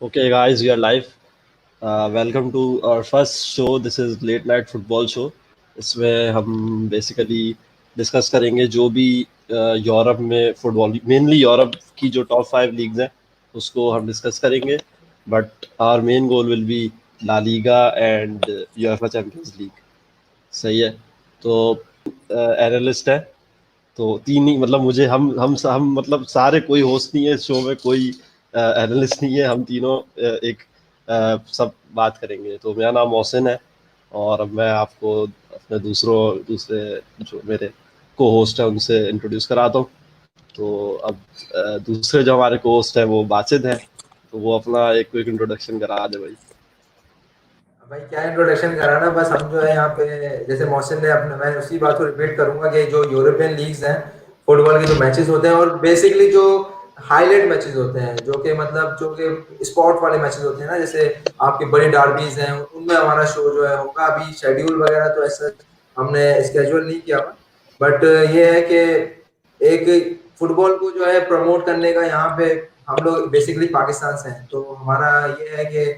Okay, guys, we are live. Welcome to our first show. This is Late Night Football Show. इसमें हम basically discuss करेंगे जो भी Europe में football, mainly Europe की जो टॉप 5 लीग्स हैं उसको हम डिस्कस करेंगे. But our main goal will be La Liga and UEFA Champions League. सही है. तो एनालिस्ट है. तो तीन ही मतलब मुझे हम मतलब सारे, कोई होस्ट नहीं है इस शो में, कोई एनालिस्ट नहीं है. हम तीनों एक सब बात करेंगे. तो मेरा नाम मोहसिन है और अब मैं आपको अपने दूसरे जो मेरे को होस्ट है उनसे इंट्रोड्यूस कराता हूँ. तो अब दूसरे जो हमारे को होस्ट है वो बासित है. तो वो अपना एक क्विक इंट्रोडक्शन करा दे भाई. भाई क्या इंट्रोडक्शन कराना, बस हम जो है यहाँ पे जैसे मोहसिन ने अपने, मैं उसी बात को रिपीट करूंगा कि जो यूरोपियन लीग्स हैं फुटबॉल के जो मैचेस होते हैं और बेसिकली जो हाईलाइट मैचेस होते हैं जो कि मतलब जो कि स्पॉट वाले मैचेस होते हैं ना, जैसे आपकी बड़ी डार्बीज हैं उनमें हमारा शो जो है होगा. अभी शेड्यूल वगैरह तो ऐसा हमने स्केड्यूल नहीं किया हुआ, बट ये है कि एक फुटबॉल को जो है प्रमोट करने का यहाँ पे हम लोग बेसिकली पाकिस्तान से हैं, तो हमारा ये है कि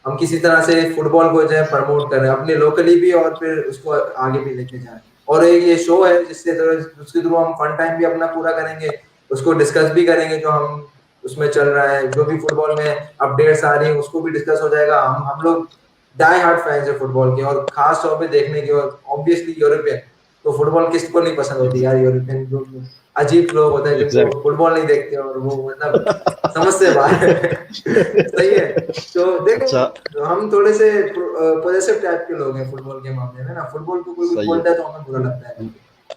हम किसी तरह से फुटबॉल को जो है प्रमोट कर रहे हैं अपने लोकली भी और फिर उसको आगे भी लेके जाएं. और एक ये शो है जिससे उसके थ्रू हम फन टाइम भी अपना पूरा करेंगे, उसको डिस्कस भी करेंगे जो हम उसमें चल रहा है, जो भी फुटबॉल में अपडेट्स आ रही है उसको भी डिस्कस हो जाएगा. हम लोग डाई हार्ड फैंस है फुटबॉल के, और खास तौर पे देखने के, और ऑब्वियसली यूरोपियन. तो फुटबॉल किसको नहीं पसंद होती यार, यूरोपियन जो अजीब लोग होते हैं जिनको एग्जैक्ट. फुटबॉल नहीं देखते और वो मतलब समझ से बाहर है. सही है. तो देखो, अच्छा. हम थोड़े से पॉजिटिव टाइप के लोग हैं फुटबॉल के मामले में ना. फुटबॉल को कोई कुछ सही है. बोलता है तो हमें बुरा लगता है.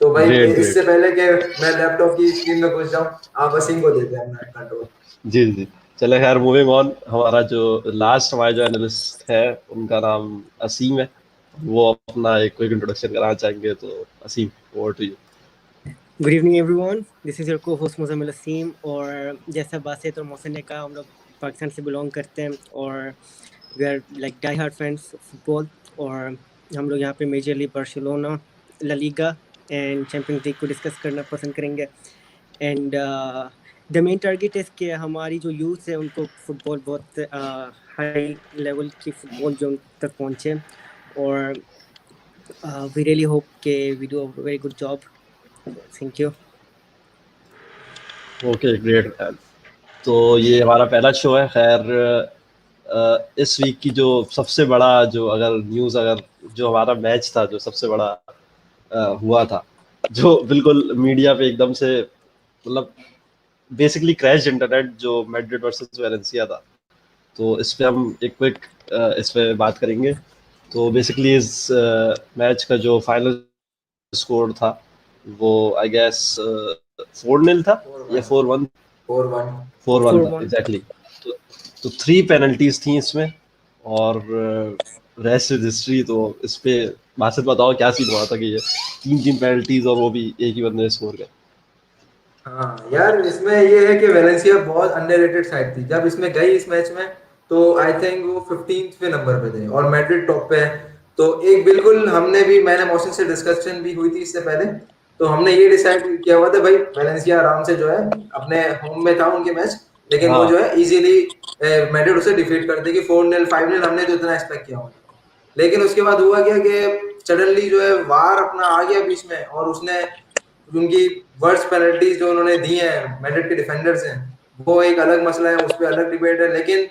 तो भाई ग्रेट इससे ग्रेट. पहले कि मैं लैपटॉप की स्क्रीन में घुस जाऊं, आप वसीम को देते हैं अपना कंट्रोल. जी जी. चले खैर, मूविंग ऑन. हमारा जो लास्ट हमारे जो एनालिस्ट है उनका नाम असीम है. वो अपना एक क्विक इंट्रोडक्शन कराना चाहेंगे. तो Aseem, over to you. Good evening everyone, this is your co host Muzammil Aseem. और जैसा बासित और मोहसिन ने कहा, हम लोग पाकिस्तान से बिलोंग करते हैं और we are like die hard fans of football. और हम लोग यहाँ पे majorly Barcelona, La Liga and Champions League को डिस्कस करना पसंद करेंगे. And the main target is कि हमारी जो यूथ है उनको फुटबॉल बहुत हाई लेवल की फुटबॉल जो उन तक पहुँचे. और वी रियली होप के we do a very good job. Thank you. Okay, great. तो ये हमारा पहला शो है. खैर, इस वीक की जो सबसे बड़ा जो अगर न्यूज़, अगर जो हमारा मैच था जो सबसे बड़ा हुआ था, जो बिल्कुल मीडिया पे एकदम से मतलब बेसिकली क्रैश इंटरनेट, जो मैड्रिड वर्सेस वेलेंसिया था. तो इस पे हम एक क्विक इस पे बात करेंगे. तो बेसिकली इस मैच का जो फाइनल स्कोर था वो आई गेस 4-0 था या 4-1. 4-1. 4-1 था 4-1. एग्जैक्टली. तो 3 पेनल्टीज थी इसमें. और रेस्ट इज हिस्ट्री. तो इस पे बासित बताओ क्या सीन हुआ था कि ये 3 पेनल्टीज और वो भी एक ही बंदे ने स्कोर कर. हाँ यार, इसमें ये है कि वेलेंसिया बहुत अंडररेटेड साइड थी जब इसमें गई इस मैच में. तो आई थिंक वो 15वें नंबर पे थे और मैड्रिड टॉप पे है. तो एक बिल्कुल हमने भी, मैंने मोहसिन से डिस्कशन भी हुई थी इससे पहले, तो हमने ये डिसाइड किया हुआ था भाई वेलेंसिया आराम से जो है अपने होम में था उनके मैच, लेकिन वो हाँ. जो है इजीली मैड्रिड उसे डिफीट कर देगी 4-0 5-0. हमने तो इतना एक्सपेक्ट किया हुआ था. लेकिन उसके बाद हुआ क्या कि सडनली जो है वार अपना आ गया बीच में, और उसने उनकी वर्स्ट पेनल्टीज जो उन्होंने दी हैं मैड्रिड के डिफेंडर्स हैं, वो एक अलग मसला है, उस पर अलग डिबेट है. लेकिन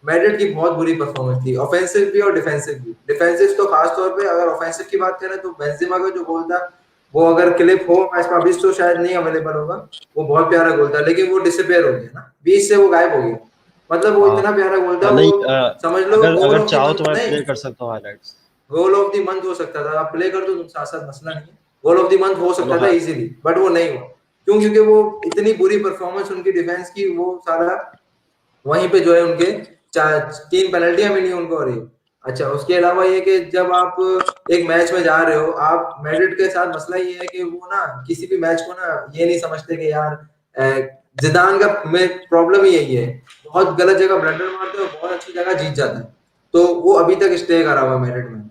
मैड्रिड की बहुत बुरी परफॉर्मेंस थी, ऑफेंसिव भी और डिफेंसिव भी. डिफेंसिव तो खास तौर पे अगर ऑफेंसिव की बात करें तो बेंजेमा का जो गोल था, वो अगर क्लिप हो मैच में, अभी तो शायद नहीं अवेलेबल होगा, वो बहुत प्यारा गोल था, लेकिन वो डिसअपीयर हो गया ना, बीच से वो गायब हो गया. मतलब वो हाँ. इतना प्यारा गोल था, नहीं, वो समझ लो अगर गोल अगर ऑफ द चाहो तो मंथ मैं नहीं, प्ले कर सकता हूँ highlights. Goal of the month हो सकता था. आप प्ले कर दो तुम साथ साथ, मसला नहीं है. गोल ऑफ द मंथ हो चलो. सकता था हाँ. इजीली, बट वो नहीं हुआ. क्यों? क्योंकि वो इतनी बुरी परफॉर्मेंस उनकी डिफेंस की, वो सारा वहीं पे जो है उनके 3 पेनल्टियां मिली उनको हो रही. अच्छा, उसके अलावा ये कि जब आप एक मैच में जा रहे हो, आप मैड्रिड के साथ मसला ये है कि वो ना किसी भी मैच को ना ये नहीं समझते कि यार जिदान का प्रॉब्लम ही यही है, बहुत गलत जगह ब्लंडर मारते हो, बहुत अच्छी जगह जीत जाते हैं. तो वो अभी तक स्टे करा हुआ मैड्रिड में,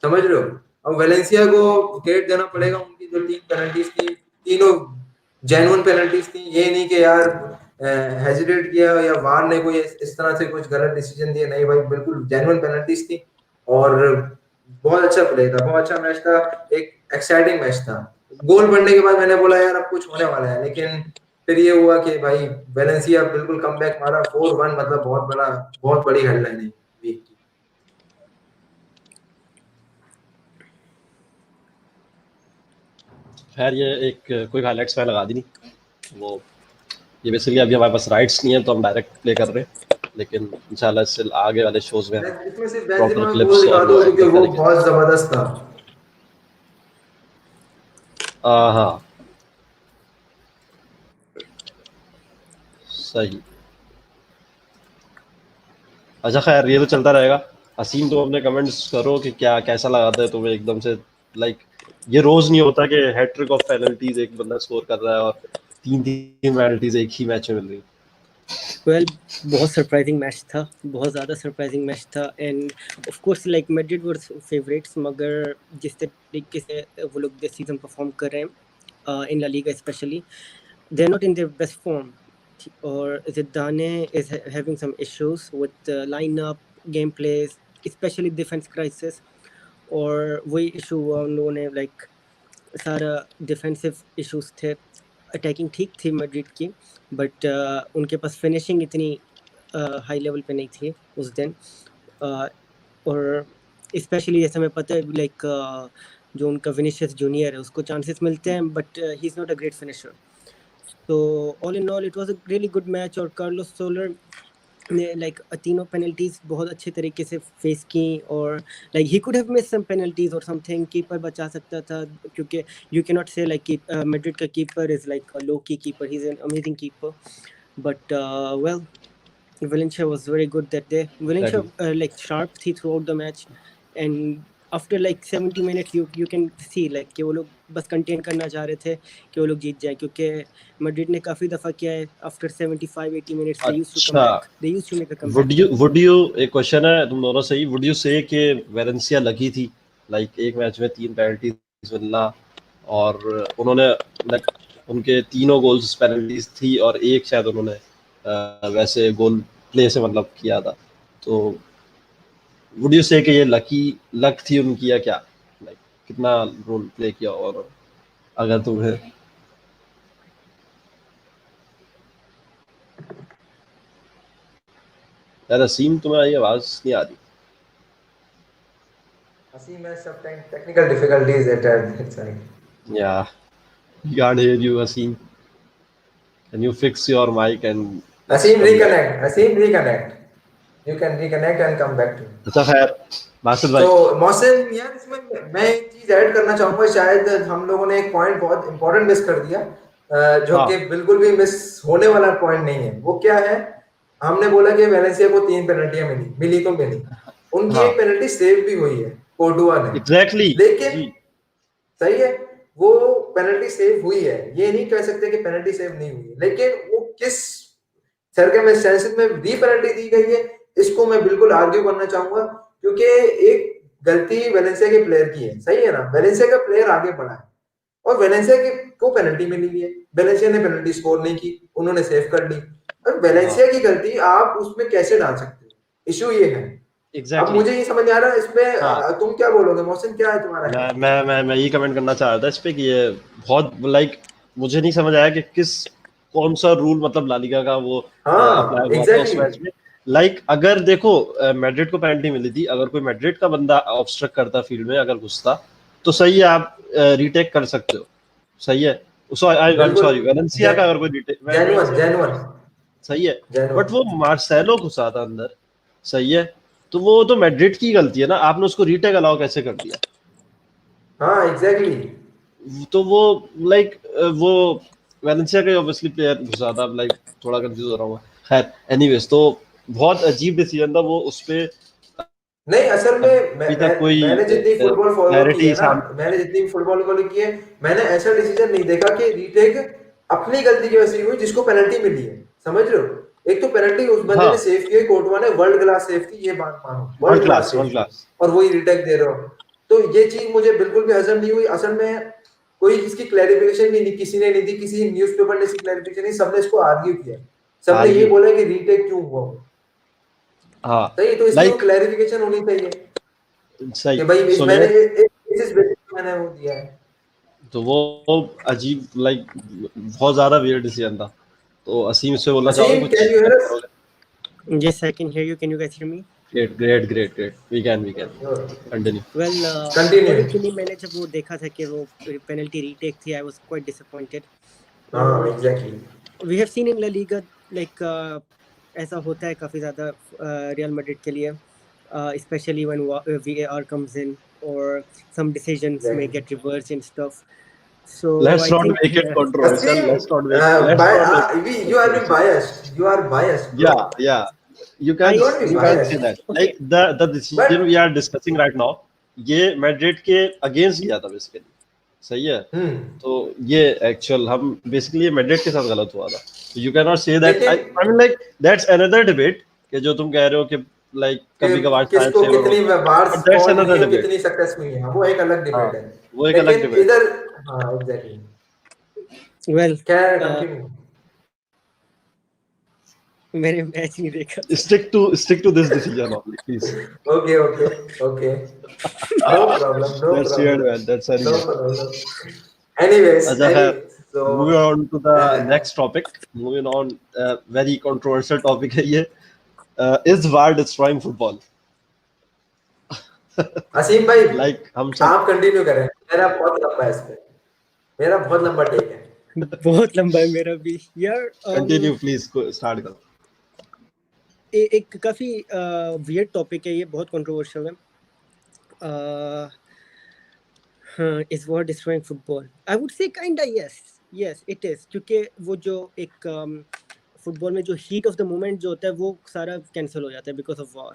समझ रहे हो. अब वेलेंसिया को क्रेडिट देना पड़ेगा, उनकी जो 3 पेनल्टीज थी तीनों जेन्युइन पेनल्टीज थी. ये नहीं कि यार हेजिटेट किया या वार ने कोई इस तरह से कुछ गलत डिसीजन दिया, नहीं भाई, बिल्कुल जेन्युइन पेनल्टीज थी और बहुत अच्छा प्ले था, बहुत अच्छा मैच था, एक एक्साइटिंग मैच था। गोल बनने के बाद मैंने बोला यार अब कुछ होने वाला है, लेकिन फिर ये हुआ कि भाई वेलेंसिया बिल्कुल कमबैक मारा 4-1, मतलब बहुत बड़ी हेडलाइन है वीक की। खैर ये एक कोई हाइलाइट्स में लगा दी नहीं, वो ये बेसिकली अभी हमारे पास राइट्स नहीं है तो हम डायरेक्ट प्ले कर रहे हैं, लेकिन इंशाल्लाह इससे आगे वाले शोज में हम इसमें सिर्फ प्रॉपर बेंजेमा का गोल क्लिप्स दिखा और दो वो क्योंकि एंकर वो करेंगे। बहुत जबरदस्त था। हाँ सही। अच्छा खैर ये तो चलता रहेगा। असीम तुम अपने कमेंट्स करो कि क्या कैसा लगा था तुम्हें एकदम से, लाइक ये रोज नहीं होता कि हैट्रिक ऑफ पेनल्टीज एक बंदा स्कोर कर रहा है और तीन तीन पेनल्टीज एक ही मैच में मिल रही। वेल बहुत सरप्राइजिंग मैच था, बहुत ज़्यादा सरप्राइजिंग मैच था end of course like Madrid were favourites, मगर जिस तरीके से वो लोग दिस सीजन परफॉर्म कर रहे हैं in La Liga especially, they are not in their best form और Zidane is having some issues with the lineup, game plays, especially defense crisis, और वही इशू हुआ उन लोगों ने, लाइक सारा डिफेंसिव इश्यूज थे। अटैकिंग ठीक थी मैड्रिड की, बट उनके पास फिनिशिंग इतनी हाई लेवल पे नहीं थी उस दिन। और स्पेशली जैसे हमें पता है लाइक जो उनका विनीशियस जूनियर है उसको चांसेस मिलते हैं, but he is not a great finisher. तो all in all it was a really good match और कार्लोस सोलर ने लाइक तीनों पेनल्टीज बहुत अच्छे तरीके से फेस की और like he could have miss some penalties और समथिंग, कीपर बचा सकता था, क्योंकि you can not say like Madrid का keeper is like a low key keeper, he is an amazing keeper, but well Valencia was very good that day. Valencia Exactly. like sharp थी throughout the match and after like 70 minutes you can see like कि वो लोग बस contain करना चाह रहे थे कि वो लोग जीत जाए, क्योंकि मैड्रिड ने काफ़ी दफ़ा किया है after 75-80 minutes they used to come अच्छा back, they used to make a comeback. Would you एक क्वेश्चन है तुम दोनों से ही, वुड यू से कि वेलेंसिया लकी थी लाइक एक मैच में 3 पेनल्टीज मिलना और उन्होंने लाइक उनके तीनों गोल्स पेनल्टीज थी और एक शायद उन्होंने वैसे गोल प्ले से मतलब किया था, तो वुड यू से कि ये लक थी उनकी या क्या, लाइक कितना रोल प्ले किया, और अगर तुम्हें यार असीम तुम्हारी आवाज नहीं आ रही। Asim has some technical difficulties at that side. Yeah, we can't hear you, Asim. Can you fix your mic and let's Asim, come back? reconnect. Asim, reconnect. You can reconnect and come back to me. अच्छा खैर बासित भाई। तो मोहसिन यार, इसमें मैं एक चीज add करना चाहूंगा, शायद हम लोगों ने एक पॉइंट बहुत इंपॉर्टेंट मिस कर दिया, जो हाँ कि बिल्कुल भी मिस होने वाला पॉइंट नहीं है। वो क्या है, हमने बोला कि वेलेंसिया को 3 पेनल्टियां मिली तो मिली, उनकी हाँ एक पेनल्टी सेव भी हुई है कोर्टुआ ने, एग्जैक्टली लेकिन जी। सही है, वो पेनल्टी सेव हुई है, ये नहीं कह सकते कि पेनल्टी सेव नहीं हुई है, लेकिन वो किस सर्कमस्टेंसेस में दी पेनल्टी दी गई है, इसको मैं बिल्कुल आर्ग्यू करना चाहूंगा, क्योंकि एक गलती वेलेंसिया के प्लेयर की है, सही है ना, वेलेंसिया का प्लेयर आगे बढ़ा है और वेलेंसिया को पेनल्टी मिली हुई है, वेलेंसिया ने पेनल्टी स्कोर नहीं की, उन्होंने सेव कर ली, और हाँ वेलेंसिया की गलती आप उसमें कैसे डाल सकते हो, इशू ये है। अब एग्जैक्टली मुझे ये समझ आ रहा है इसमें, हाँ। तुम क्या बोलोगे मोहसिन, क्या है तुम्हारा है? मैं यही कमेंट करना चाह रहा था इस पे कि ये बहुत लाइक मुझे नहीं समझ आया कि कौन सा रूल मतलब ला लीगा का वो हाँ अप्लाई हुआ था उस एग्जैक्टली, मैच में। लाइक अगर देखो मैड्रिड को पेनल्टी मिली थी, अगर कोई मैड्रिड का बंदा ऑब्स्ट्रक्ट करता फील्ड में अगर घुसता तो सही है, आप रीटेक कर सकते हो, सही है। आई एम बिल्कुल सॉरी वेलेंसिया का अगर कोई रीटेक जेन्युइन वेलेंसिया जेन्युइन सही है, बट वो जेन्युइन, मार्सेलो घुसा था अंदर, सही है, तो वो तो मैड्रिड की गलती है ना, आपने उसको रीटेक अलाउ कैसे कर दिया। हाँ एग्जैक्टली, तो वो लाइक वो वेलेंसिया का ऑब्वियसली प्लेयर घुसा था, लाइक थोड़ा कंफ्यूज हो रहा हूँ। खैर एनीवेज तो बहुत अजीब डिसीजन था वो, उस पे नहीं असल में अभी तक कोई मैंने जितनी फुटबॉल फॉलो की क्लैरिटी है ना, सामने। मैंने जितनी फुटबॉल फॉलो की है, मैंने ऐसा डिसीजन नहीं देखा कि रीटेक अपनी गलती की वजह से हुई जिसको पेनल्टी मिली है, समझ रहे हो, एक तो पेनल्टी उस बंदे ने हाँ सेव की है, कोर्टवा ने वर्ल्ड क्लास सेव की, ये बात मानो, वर्ल्ड क्लास सेव वर्ल्ड की, क्लास। और वही रीटेक दे रहे हो, तो ये चीज मुझे बिल्कुल भी हजम नहीं हुई। असल में कोई इसकी क्लैरिफिकेशन भी नहीं, किसी ने नहीं दी, किसी न्यूज़पेपर ने इसकी क्लैरिफिकेशन नहीं, सबने इसको आर्ग्यू किया, सबने ये बोला कि रीटेक क्यों हुआ। हाँ सही, तो इसलिए क्लैरिफिकेशन होनी चाहिए सही कि भाई so मैंने इस बेसिस पे मैंने वो दिया है। तो वो अजीब लाइक बहुत ज्यादा वियर्ड डिसीजन था। तो असीम से बोलना चाहोगे असीम, कुछ? can you hear us? Yes, I can hear you. Can you guys hear me? Great. We can continue. Well, Continue. originally मैंने जब वो देखा था कि वो penalty retake थी, I was quite disappointed. Exactly. We have seen in La Liga like ऐसा होता है काफी ज्यादा Real Madrid के लिए, especially when VAR comes in or some decisions may get reversed and stuff. So Let's I not think make it controversial. Asim, Let's not make you are being biased. You are biased, bro. yeah. You I can't be say biased. that. Okay. Like the decision we are discussing right now, ये Madrid के against गया था basically, सही है। तो ये actual हम basically ये मैड्रिड के साथ गलत हुआ था। You can not say that, I mean like that's another debate कि जो तुम कह रहे हो कि लाइक कभी-कभार किसको कितनी बार दैट्स अनदर डिबेट, कितनी सक्सेस हुई है, वो एक अलग डिबेट है। वो एक अलग डिबेट। इधर हां एग्जैक्टली। Well, क्या कंटिन्यू। मैंने मैच नहीं देखा। Stick to this decision only, please. Okay. No problem. That's weird, man. That's very No weird. problem. Anyways, so moving on to the next topic. Moving on, very controversial topic है ये. Is VAR destroying football? असीम भाई, like आप continue करें, मेरा बहुत लंबा है इस पे, मेरा बहुत लंबा टेक है। बहुत लंबा है मेरा भी यार। कंटिन्यू प्लीज, स्टार्ट करो। एक काफी वियर्ड टॉपिक है ये, बहुत कंट्रोवर्शियल है। Is war destroying football? I would say kinda yes it is, क्योंकि वो जो एक फुटबॉल में जो हीट ऑफ द मोमेंट जो होता है वो सारा कैंसिल हो जाता है बिकॉज ऑफ वॉर।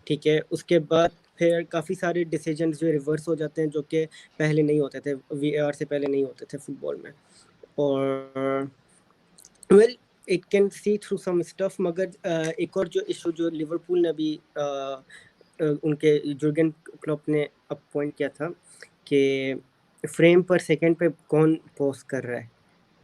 ठीक है, उसके बाद फिर काफ़ी सारे डिसीजंस जो रिवर्स हो जाते हैं जो कि पहले नहीं होते थे, VAR से पहले नहीं होते थे फुटबॉल में। और well it can see through some stuff, मगर एक और जो इशू जो लिवरपूल ने भी उनके जुर्गन क्लॉप ने अब पॉइंट किया था कि फ्रेम पर सेकंड पे कौन पॉज कर रहा है,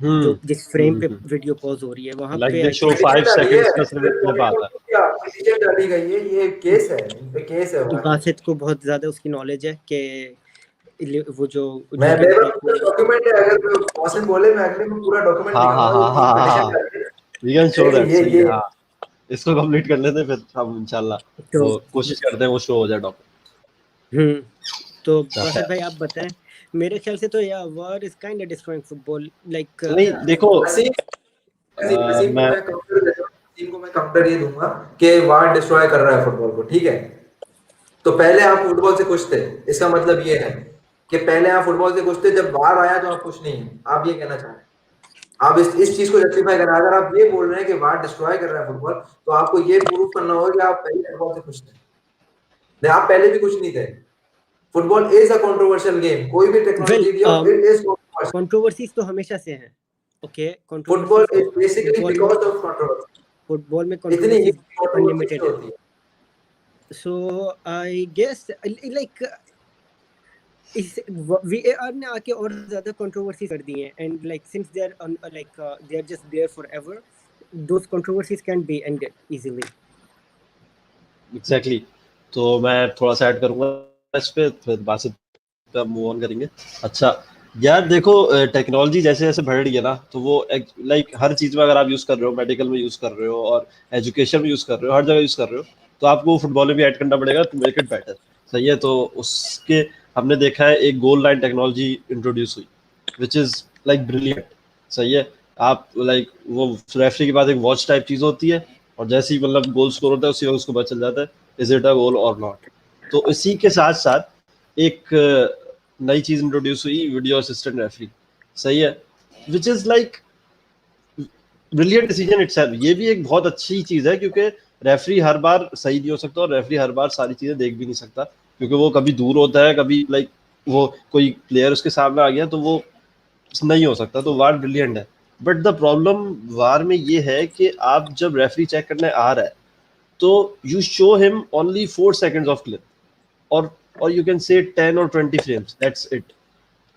जो जिस फ्रेम पे वीडियो पॉज हो रही है वहां पे they show 5 seconds का सिर्फ क्लिप आता है। क्या डिसीजन डाली गई है, ये केस है, इन पे केस है। बासित को बहुत ज्यादा उसकी नॉलेज है कि वो जो मैं मेरा डॉक्यूमेंट है, अगर मौसम बोले मैं अगले में पूरा डॉक्यूमेंट दिखाऊंगा। We can show that. सही, हां इसको कंप्लीट कर लेते हैं फिर हम इंशाल्लाह तो कोशिश करते हैं वो शो हो जाए डॉक्यूमेंट। तो बासित भाई आप बताएं। मेरे ख्याल से तो या war is kind of destroying football. Like नहीं देखो, टीम को मैं काउंटर ये दूंगा कि वार डिस्ट्रॉय कर रहा है फुटबॉल को, ठीक है। तो पहले आप फुटबॉल से खुश थे, इसका मतलब ये है कि पहले आप फुटबॉल से खुश थे, जब वार आया तो आप खुश नहीं हैं। आप ये कहना चाह रहे हैं, आप इस चीज को जस्टिफाई करना। अगर आप ये बोल रहे हैं कि वार डिस्ट्रॉय कर रहा है फुटबॉल, तो आपको ये प्रूव करना होगा कि आप पहले फुटबॉल से खुश थे। नहीं, आप पहले भी खुश नहीं थे। Football is a controversial game. कोई भी टेक्नोलॉजी दिया, इट इज कंट्रोवर्सीज तो हमेशा से हैं। Okay, football is basically because of controversy. Football में इतनी अनलिमिटेड होती है। सो आई गेस लाइक इस VAR ने आके और ज्यादा कंट्रोवर्सी कर दी है, and like since they are like they are just there forever, those controversies can be ended easily. Exactly. तो मैं थोड़ा सा ऐड करूंगा इस पे, फिर बासित पे मूव ऑन करेंगे। अच्छा यार देखो, टेक्नोलॉजी जैसे जैसे बढ़ रही है ना, तो वो लाइक हर चीज में अगर आप यूज कर रहे हो, मेडिकल में यूज कर रहे हो और एजुकेशन में यूज कर रहे हो, हर जगह यूज कर रहे हो, तो आपको फुटबॉल में भी ऐड करना पड़ेगा टू मेक इट बेटर। सही है। तो उसके हमने देखा है एक गोल लाइन टेक्नोलॉजी इंट्रोड्यूस हुई विच इज लाइक ब्रिलियंट। सही है। आप लाइक वो रेफरी के पास एक वॉच टाइप चीज होती है, और जैसे ही मतलब गोल स्कोर होता है उसी वक्त उसको पता चल जाता है इज इट अ गोल और नॉट। तो इसी के साथ साथ एक नई चीज इंट्रोड्यूस हुई, वीडियो असिस्टेंट रेफरी। सही है। Which is like brilliant decision itself. ये भी एक बहुत अच्छी चीज है, क्योंकि रेफरी हर बार सही नहीं हो सकता और रेफरी हर बार सारी चीजें देख भी नहीं सकता, क्योंकि वो कभी दूर होता है, कभी लाइक वो कोई प्लेयर उसके सामने आ गया तो वो नहीं हो सकता। तो वार ब्रिलियंट है। बट द प्रॉब्लम वार में ये है कि आप जब रेफरी चेक करने आ रहा है तो you show him only 4 seconds of clip, और you can say 10 or 20 frames, that's it.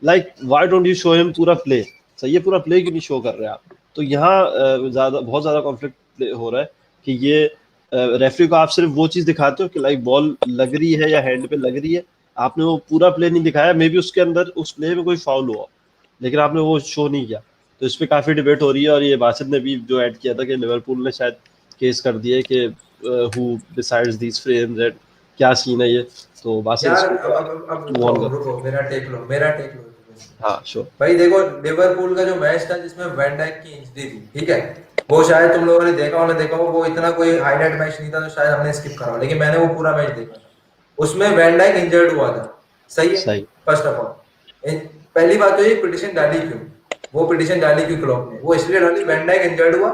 Like why don't you show him पूरा प्ले? सही है, पूरा प्ले क्यों नहीं शो कर रहे आप? तो यहाँ बहुत ज़्यादा कॉन्फ्लिक्ट हो रहा है कि ये रेफरी को आप सिर्फ वो चीज़ दिखाते हो कि लाइक बॉल लग रही है या हैंड पे लग रही है, आपने वो पूरा प्ले नहीं दिखाया, मे बी उसके अंदर उस प्ले में कोई फाउल हुआ, लेकिन आपने वो शो नहीं किया। तो इस पर काफ़ी डिबेट हो रही है, और ये बासित ने भी जो ऐड किया था कि लिवरपूल ने शायद केस कर दिया है कि who decides these frames and क्या सीन है ये। तो बासित यार इसको अब मूव ऑन रुको, मेरा टेक लो। हाँ श्योर। भाई देखो, लिवरपूल का जो मैच था जिसमें वैन डाइक की इंजरी थी, ठीक है, वो शायद तुम लोगों ने देखा हो ना देखा हो, वो इतना कोई हाईलाइट मैच नहीं था, तो शायद हमने स्किप करा हो, लेकिन मैंने वो पूरा मैच देखा था। उसमें वैन डाइक इंजर्ड हुआ था, सही है। सही। फर्स्ट ऑफ ऑल पहली बात तो ये पिटीशन डाली क्यों, वो पिटीशन डाली क्यों क्लब ने, वो इसलिए डाली वैन डाइक इंजर्ड हुआ,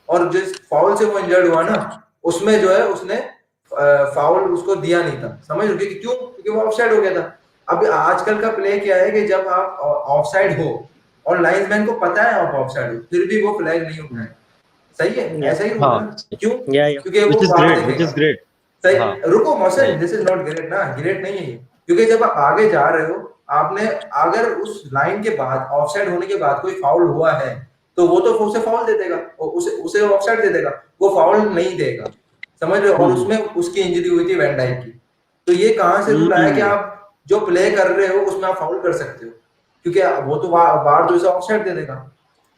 और जिस फाउल से वो इंजर्ड हुआ ना, उसमें जो है उसने फाउल उसको दिया नहीं था, समझ लो, क्यों, क्योंकि वो ऑफसाइड हो गया था। अब आजकल का प्ले क्या है कि जब आप ऑफसाइड हो और लाइन्समैन को पता है आप ऑफसाइड हो, फिर भी वो फ्लैग नहीं उठाए, सही है, ऐसा ही रूल है। क्यों? क्योंकि वो बाहर देखेगा। Which is great. सही। हाँ, रुको Mohsin, this is not great ना, ग्रेट नहीं है ये, क्योंकि जब आप आगे जा रहे हो, आपने अगर उस लाइन के बाद ऑफसाइड होने के बाद कोई फाउल हुआ है, तो वो तो उसे फाउल दे देगा, उसे ऑफसाइड दे देगा, वो फाउल नहीं देगा, समझ रहे हो। और उसमें उसकी इंजरी हुई थी वैन डाइक की। तो ये कहां से रूल आया कि आप जो प्ले कर रहे हो उसमें आप फाउल कर सकते हो, क्योंकि वो तो बाहर तो इसे ऑफसाइड दे देगा।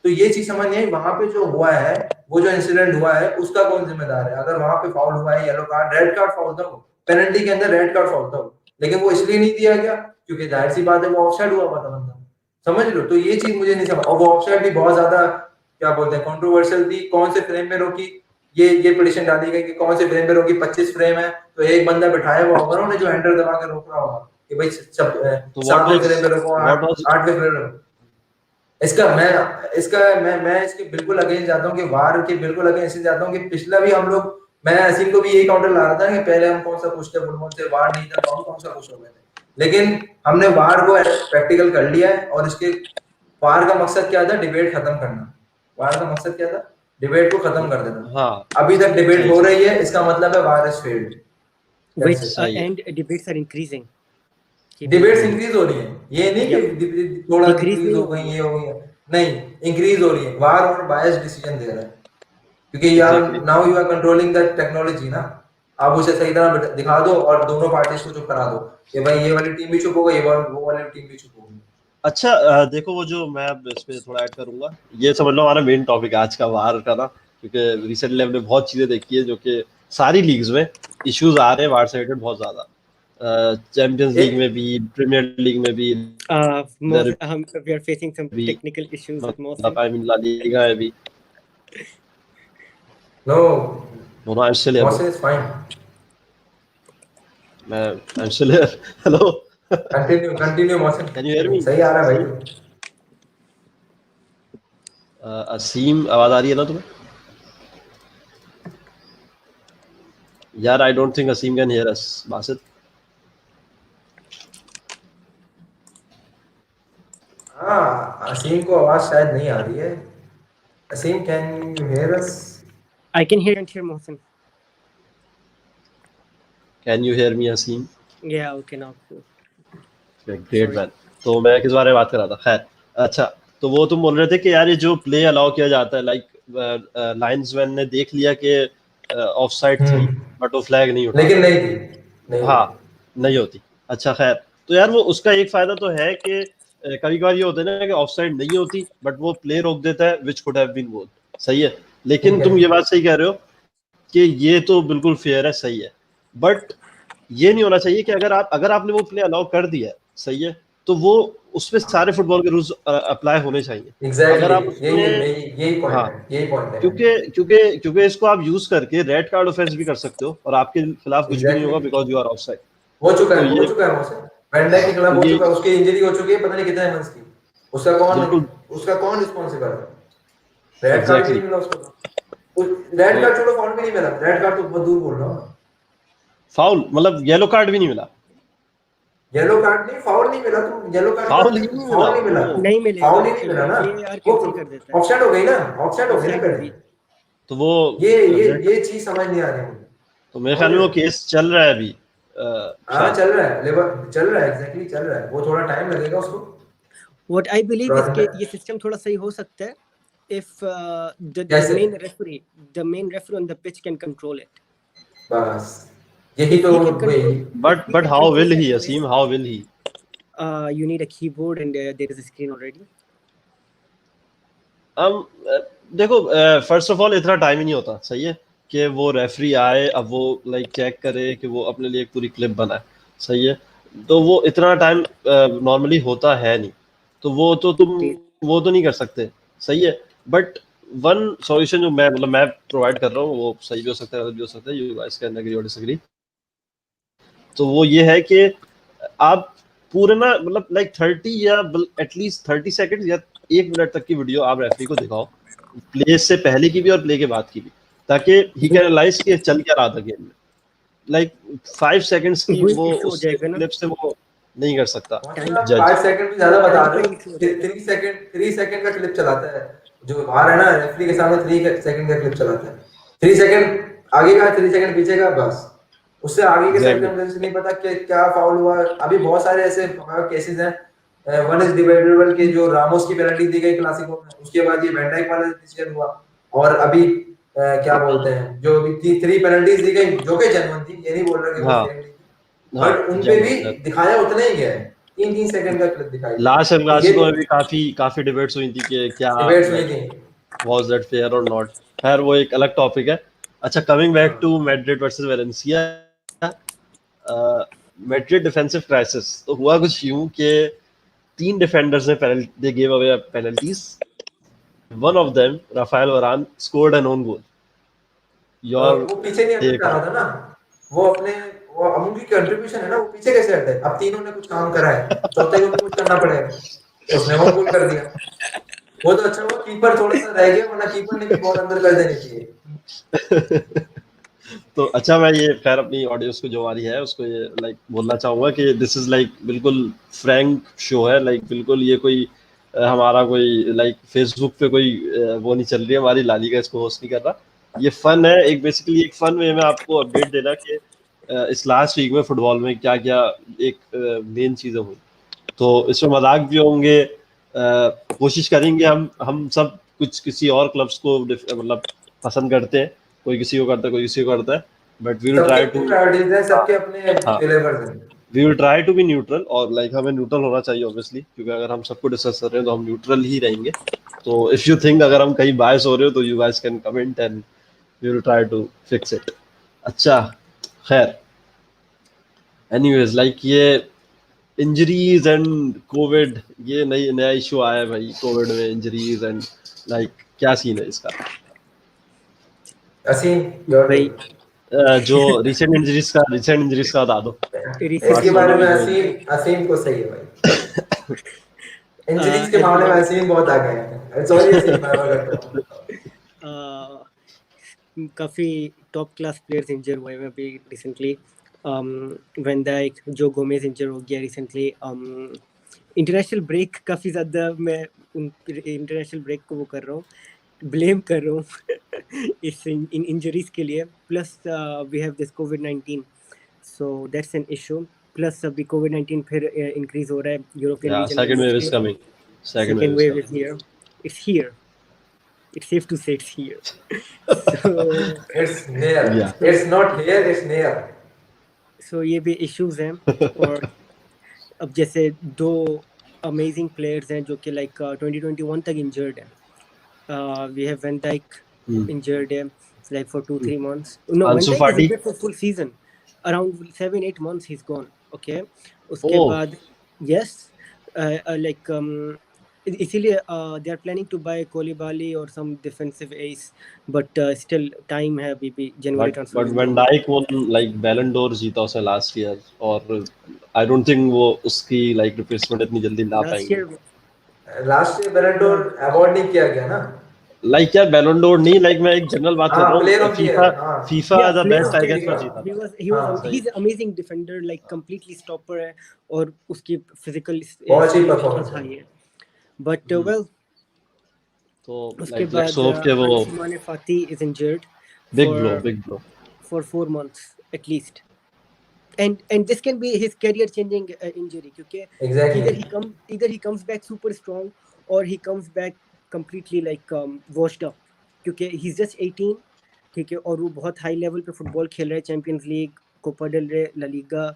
तो ये चीज समझ नहीं आई, वहां पे जो हुआ है, वो जो इंसिडेंट हुआ है, उसका कौन जिम्मेदार है। अगर वहां पे फाउल हुआ है, yellow card, red card foul था, वो पेनल्टी के अंदर रेड कार्ड फाउल था वो, लेकिन वो इसलिए नहीं दिया गया क्योंकि जाहिर सी बात है वो ऑफसाइड हुआ था बंदा, समझ लो। तो ये चीज मुझे नहीं समझ, और वो ऑफसाइड भी बहुत ज्यादा क्या बोलते हैं कंट्रोवर्शियल थी। कौन से फ्रेम में रोकी, ये पिटीशन डाली गई कि कौन से फ्रेम में रोकी, 25 फ्रेम है तो एक बंदा बिठाया हुआ होगा उन्होंने जो हैंडल दबा के रोक रहा होगा कि भाई सब 7वें फ्रेम पे रोको, 8वें फ्रेम पे। मैं इसके बिल्कुल अगेंस्ट जाता हूँ कि वार के बिल्कुल अगेंस्ट जाता हूँ कि पिछला भी हम लोग, मैं असीम को भी यही काउंटर ला रहा था कि पहले हम कौन सा पूछते फुटबॉल से, वार नहीं था तो हम कौन सा पूछ हो गए थे, लेकिन हमने वार को प्रैक्टिकल कर लिया है। और इसके वार का मकसद क्या था, डिबेट खत्म करना। वार का मकसद क्या था, डिबेट को खत्म कर देना। हाँ, अभी तक डिबेट हो रही है, इसका मतलब है वार is failed, and debates are increasing. Debates increase हो रही है, ये नहीं कि थोड़ा डिक्रीज हो गई, ये हो गई, नहीं, इंक्रीज हो रही है। वार और बायस डिसीजन दे रहा है, क्योंकि यार now you are controlling the technology ना। आप उसे सही तरह दिखा दो और दोनों पार्टीज को चुप करा दो कि भाई ये वाली टीम भी चुप हो गई, वो वाली टीम भी चुप हो गई। अच्छा, देखो वो जो मैं अब इसमें थोड़ा ऐड करूंगा, ये समझ लो हमारा मेन टॉपिक आज का वार का ना, क्योंकि रिसेंटली हमने बहुत चीजें देखी है जो कि सारी लीग्स में इश्यूज आ रहे हैं वार से रिलेटेड बहुत ज्यादा। चैंपियंस लीग में भी, प्रीमियर लीग में भी, we are facing some technical issues with Mohsin. I mean La Liga में भी। No, I'm still here. Mohsin is fine. I'm still here. Hello. Continue Mohsin. Can you hear me? सही आ रहा है भाई। असीम, आवाज आ रही है ना तुम्हें? यार I don't think Asim can hear us. Basit? हाँ, असीम को आवाज शायद नहीं आ रही है। असीम, can you hear us? I can hear and hear Mohsin. Can you hear me, Asim? Yeah, okay now. Great man. तो मैं किस बारे में बात कर रहा था? खैर, अच्छा, तो वो तुम बोल रहे थे कि यार ये जो प्ले अलाउ किया जाता है, लाइक लाइन्समैन ने देख लिया कि ऑफसाइड थी, बट वो फ्लैग नहीं उठा, लेकिन नहीं थी। हाँ, नहीं होती। अच्छा खैर, तो यार वो उसका एक फायदा तो है कि कभी कभार ये होता है ना कि ऑफसाइड नहीं होती बट वो प्ले रोक देता है, विच कुड हैव बीन गोल, सही है। लेकिन तुम ये बात सही कह रहे हो कि ये तो बिल्कुल फेयर है, सही है, बट ये नहीं होना चाहिए कि अगर आपने वो प्ले अलाउ कर दिया है, सही है, तो वो उसमें सारे फुटबॉल के रूल्स अप्लाई होने चाहिए। Exactly. अगर आप यही पॉइंट है, क्योंकि इसको आप यूज करके रेड कार्ड ऑफेंस भी कर सकते हो और आपके खिलाफ कुछ भी नहीं होगा बिकॉज यू आर ऑफसाइड। हो चुका है उससे, वैन डाइक के खिलाफ हो चुका है, उसकी इंजरी हो चुकी है पता नहीं कितने मंथ्स की, उसका कौन रिस्पांसिबल है? रेड कार्ड नहीं मिला उसको, रेड कार्ड छोड़ो, फाउल भी नहीं मिला, रेड कार्ड तो बहुत दूर बोल रहा हूं, फाउल मतलब येलो कार्ड भी नहीं मिला, येलो कार्ड नहीं, फाउल नहीं मिला, तो येलो कार्ड फाउल ही नहीं मिला, फाउल ही नहीं मिला ना, वो ऑफसाइड हो गई ना, तो वो ये चीज समझ नहीं आ रही मुझे। तो मेरे ख्याल में वो केस चल रहा है अभी। हाँ चल रहा है, एग्जैक्टली चल रहा है, वो थोड़ा टाइम लगेगा उसको। What I believe is कि ये सिस्टम थोड़ा सही हो सकता है if the जैसे main referee on the pitch can control it. बस यही तो He can वही control. But He can how control will that he, voice. Asim? How will he? You need a keyboard and there is a screen already. देखो, first of all इतना time ही नहीं होता, सही है, कि वो रेफरी आए, अब वो लाइक चेक करे कि वो अपने लिए एक पूरी क्लिप बनाए, सही है, तो वो इतना टाइम नॉर्मली होता है नहीं, तो वो तो तुम वो तो नहीं कर सकते, सही है, बट वन सॉल्यूशन जो मैं प्रोवाइड कर रहा हूँ, वो सही भी हो सकता है, गलत भी हो सकता है, यू गाइस कैन एग्री और डिसएग्री, तो वो ये है कि आप पूरे ना लाइक 30 या एटलीस्ट 30 सेकंड या 1 मिनट तक की वीडियो आप रेफरी को दिखाओ, प्ले से पहले की भी और प्ले के बाद की भी, ताकि ही कैन एनालाइज कि चल क्या रहा था गेम में, लाइक 5 सेकंड्स की वो उस क्लिप से वो नहीं कर सकता जज। 5 सेकंड भी ज्यादा बता रहे हो, 3 सेकंड का क्लिप चलाता है जो बाहर है ना, रेफरी के सामने 3 सेकंड का क्लिप चलाता है, 3 सेकंड आगे का 3 सेकंड पीछे का, बस उससे आगे के सर्कमस्टेंसेस नहीं पता कि क्या फाउल हुआ। अभी बहुत सारे ऐसे केसेस हैं, वन इज डिबेटेबल के जो रामोस की पेनल्टी दी गई क्लासिको में, उसके बाद ये वैन डाइक वाला डिसीजन हुआ, और अभी क्या बोलते हैं जो अभी 3 पेनल्टीज दी गई जो कि जेन्युइन थी, ये नहीं बोल रहा कि वो फेयर नहीं थी, बट उन पे भी दिखाया उतना ही गया है, 3 सेकंड का क्लिप दिखाई लास्ट एल क्लासिको में भी काफी डिबेट्स हुई थी कि क्या डिबेट्स हुई थी, वाज दैट फेयर और नॉट, खैर वो एक अलग टॉपिक है। अच्छा, coming back to Madrid versus Valencia, Madrid defensive crisis, तो हुआ कुछ यूं कि 3 डिफेंडर्स ने they give away penalties, one of them Raphael Varane scored an own goal. वो पीछे नहीं हट रहा था ना, वो उनकी कंट्रीब्यूशन है ना, वो पीछे कैसे हटे, अब तीनों ने कुछ काम करा है, चौथे को भी कुछ करना पड़ेगा, उसने वो गोल कर दिया, वो तो अच्छा हुआ कीपर थोड़ा सा रह गया, वरना कीपर ने भी बॉल अंदर कर देनी चाहिए। तो अच्छा, मैं ये खैर अपनी ऑडियंस को जो हमारी है उसको ये लाइक बोलना चाहूंगा कि दिस इज लाइक बिल्कुल फ्रैंक शो है, लाइक बिल्कुल ये कोई हमारा कोई लाइक फेसबुक पे कोई वो नहीं चल रही है, हमारी लाली का इसको होस्ट नहीं कर रहा, ये फन है, एक बेसिकली एक फन वे में आपको अपडेट देना कि इस लास्ट वीक में फुटबॉल में क्या क्या एक मेन चीजें हुई, तो इसमें मजाक भी होंगे, कोशिश करेंगे हम सब कुछ किसी और क्लब्स को पसंद करते हैं, कोई किसी को करता है, कोई किसी को करता है, but we will try to, सबके अपने फ्लेवर्स हैं, we will try to be neutral, और लाइक हमें न्यूट्रल होना चाहिए ऑब्वियसली, क्योंकि अगर हम सबको डिस्कस कर रहे हैं तो हम न्यूट्रल ही रहेंगे, तो इफ यू थिंक अगर हम कहीं बायस हो रहे हो तो you guys can comment and we will try to fix it. अच्छा, खैर एनीवेज, लाइक ये इंजरीज एंड कोविड, ये नया इशू आया है भाई, कोविड में इंजरीज एंड लाइक क्या सीन है इसका? भाई जो रिसेंट इंजरीज का बता दो इसके बारे में। असीम को सही है भाई, इंजरीज के मामले में असीम बहुत आगे है, सॉरी असीम, मैं करता हूं, काफी टॉप क्लास प्लेयर्स इंजर हुए हैं अभी रिसेंटली, वैन डाइक, जो गोमेज इंजर हो गया रिसेंटली, इंटरनेशनल ब्रेक काफ़ी ज़्यादा मैं इंटरनेशनल ब्रेक को वो कर रहा हूँ, ब्लेम कर रहा हूँ इस इन इंजरीज के लिए, प्लस वी हैव दिस कोविड-19, so that's an issue, plus अभी कोविड-19 फिर इंक्रीज हो रहा है यूरोपियन रीजन में, second wave is coming, second wave is here, it's here, it's safe to say it's here. So it's near, yeah. It's not here, it's near. So ये भी issues हैं, और अब जैसे 2 amazing players हैं जो कि like 2021 तक injured हैं, we have Van Dijk injured है like for 2-3 months, no, Van Dijk is injured for full season, around 7-8 months he's gone, okay, उसके बाद yes, like इसीलिए they are planning to buy Koulibaly or some defensive ace, but still time है अभी भी January transfer। But Van Dijk won like Ballon d'Or जीता उसने last year, और I don't think वो उसकी like replacement इतनी जल्दी ला पाएंगे। Last year Ballon d'Or award नहीं किया गया ना, like यार Ballon d'Or नहीं, like मैं एक जनरल बात कर रहा हूँ, FIFA the best I guess पर जीता। He's an amazing defender, like completely stopper है, और उसकी physical बहुत ही performance है, but well, तो उसके बाद Mane Fati is injured, big blow for 4 months at least, and this can be his career changing injury, क्योंकि either he comes back super strong or he comes back completely like washed up, क्योंकि he's just 18, ठीक है, और वो बहुत high level पे football खेल रहे हैं, चैंपियंस लीग, कोपा डेल रे, ला लीगा,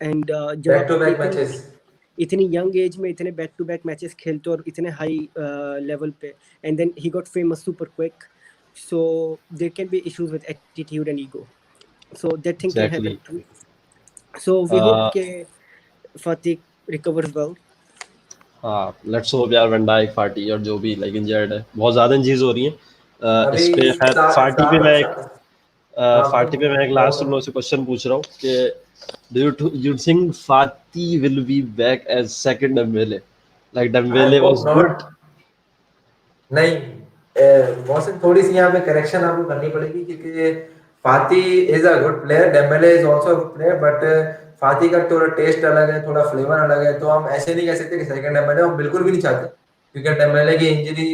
एंड जब बैक आप टू बैक इतनी मैचेस। इतनी यंग एज में इतने बैक टू बैक मैचेस खेलते हो और इतने हाई लेवल पे, and then he got famous super quick, so there can be issues with attitude and ego, so that thing can happen exactly. too. So we hope के Fatih recovers well. हाँ, let's hope यार। Van Dyke, फाटी और जो भी like injured है, बहुत ज्यादा इंजरीज हो रही हैं। अभी इस पे खैर फाटी पे मैं एक हाँ फाटी पे मैं एक लास्ट तुम लोगों से क्वेश्चन पूछ रहा हूँ कि do you think Fati will be back as second Dembele? Like I Dembele hope was good. Not. नहीं, मौसम थोड़ी सी यहाँ पे करेक्शन आपको करनी पड़ेगी, क्योंकि Fati is a good player, Dembele is also good player, but Fati का थोड़ा टेस्ट अलग है, थोड़ा फ्लेवर अलग है, तो हम ऐसे नहीं कह सकते कि सेकंड डेम्बेले हम बिल्कुल भी नहीं चाहते, क्योंकि डेम्बेले की इंजरी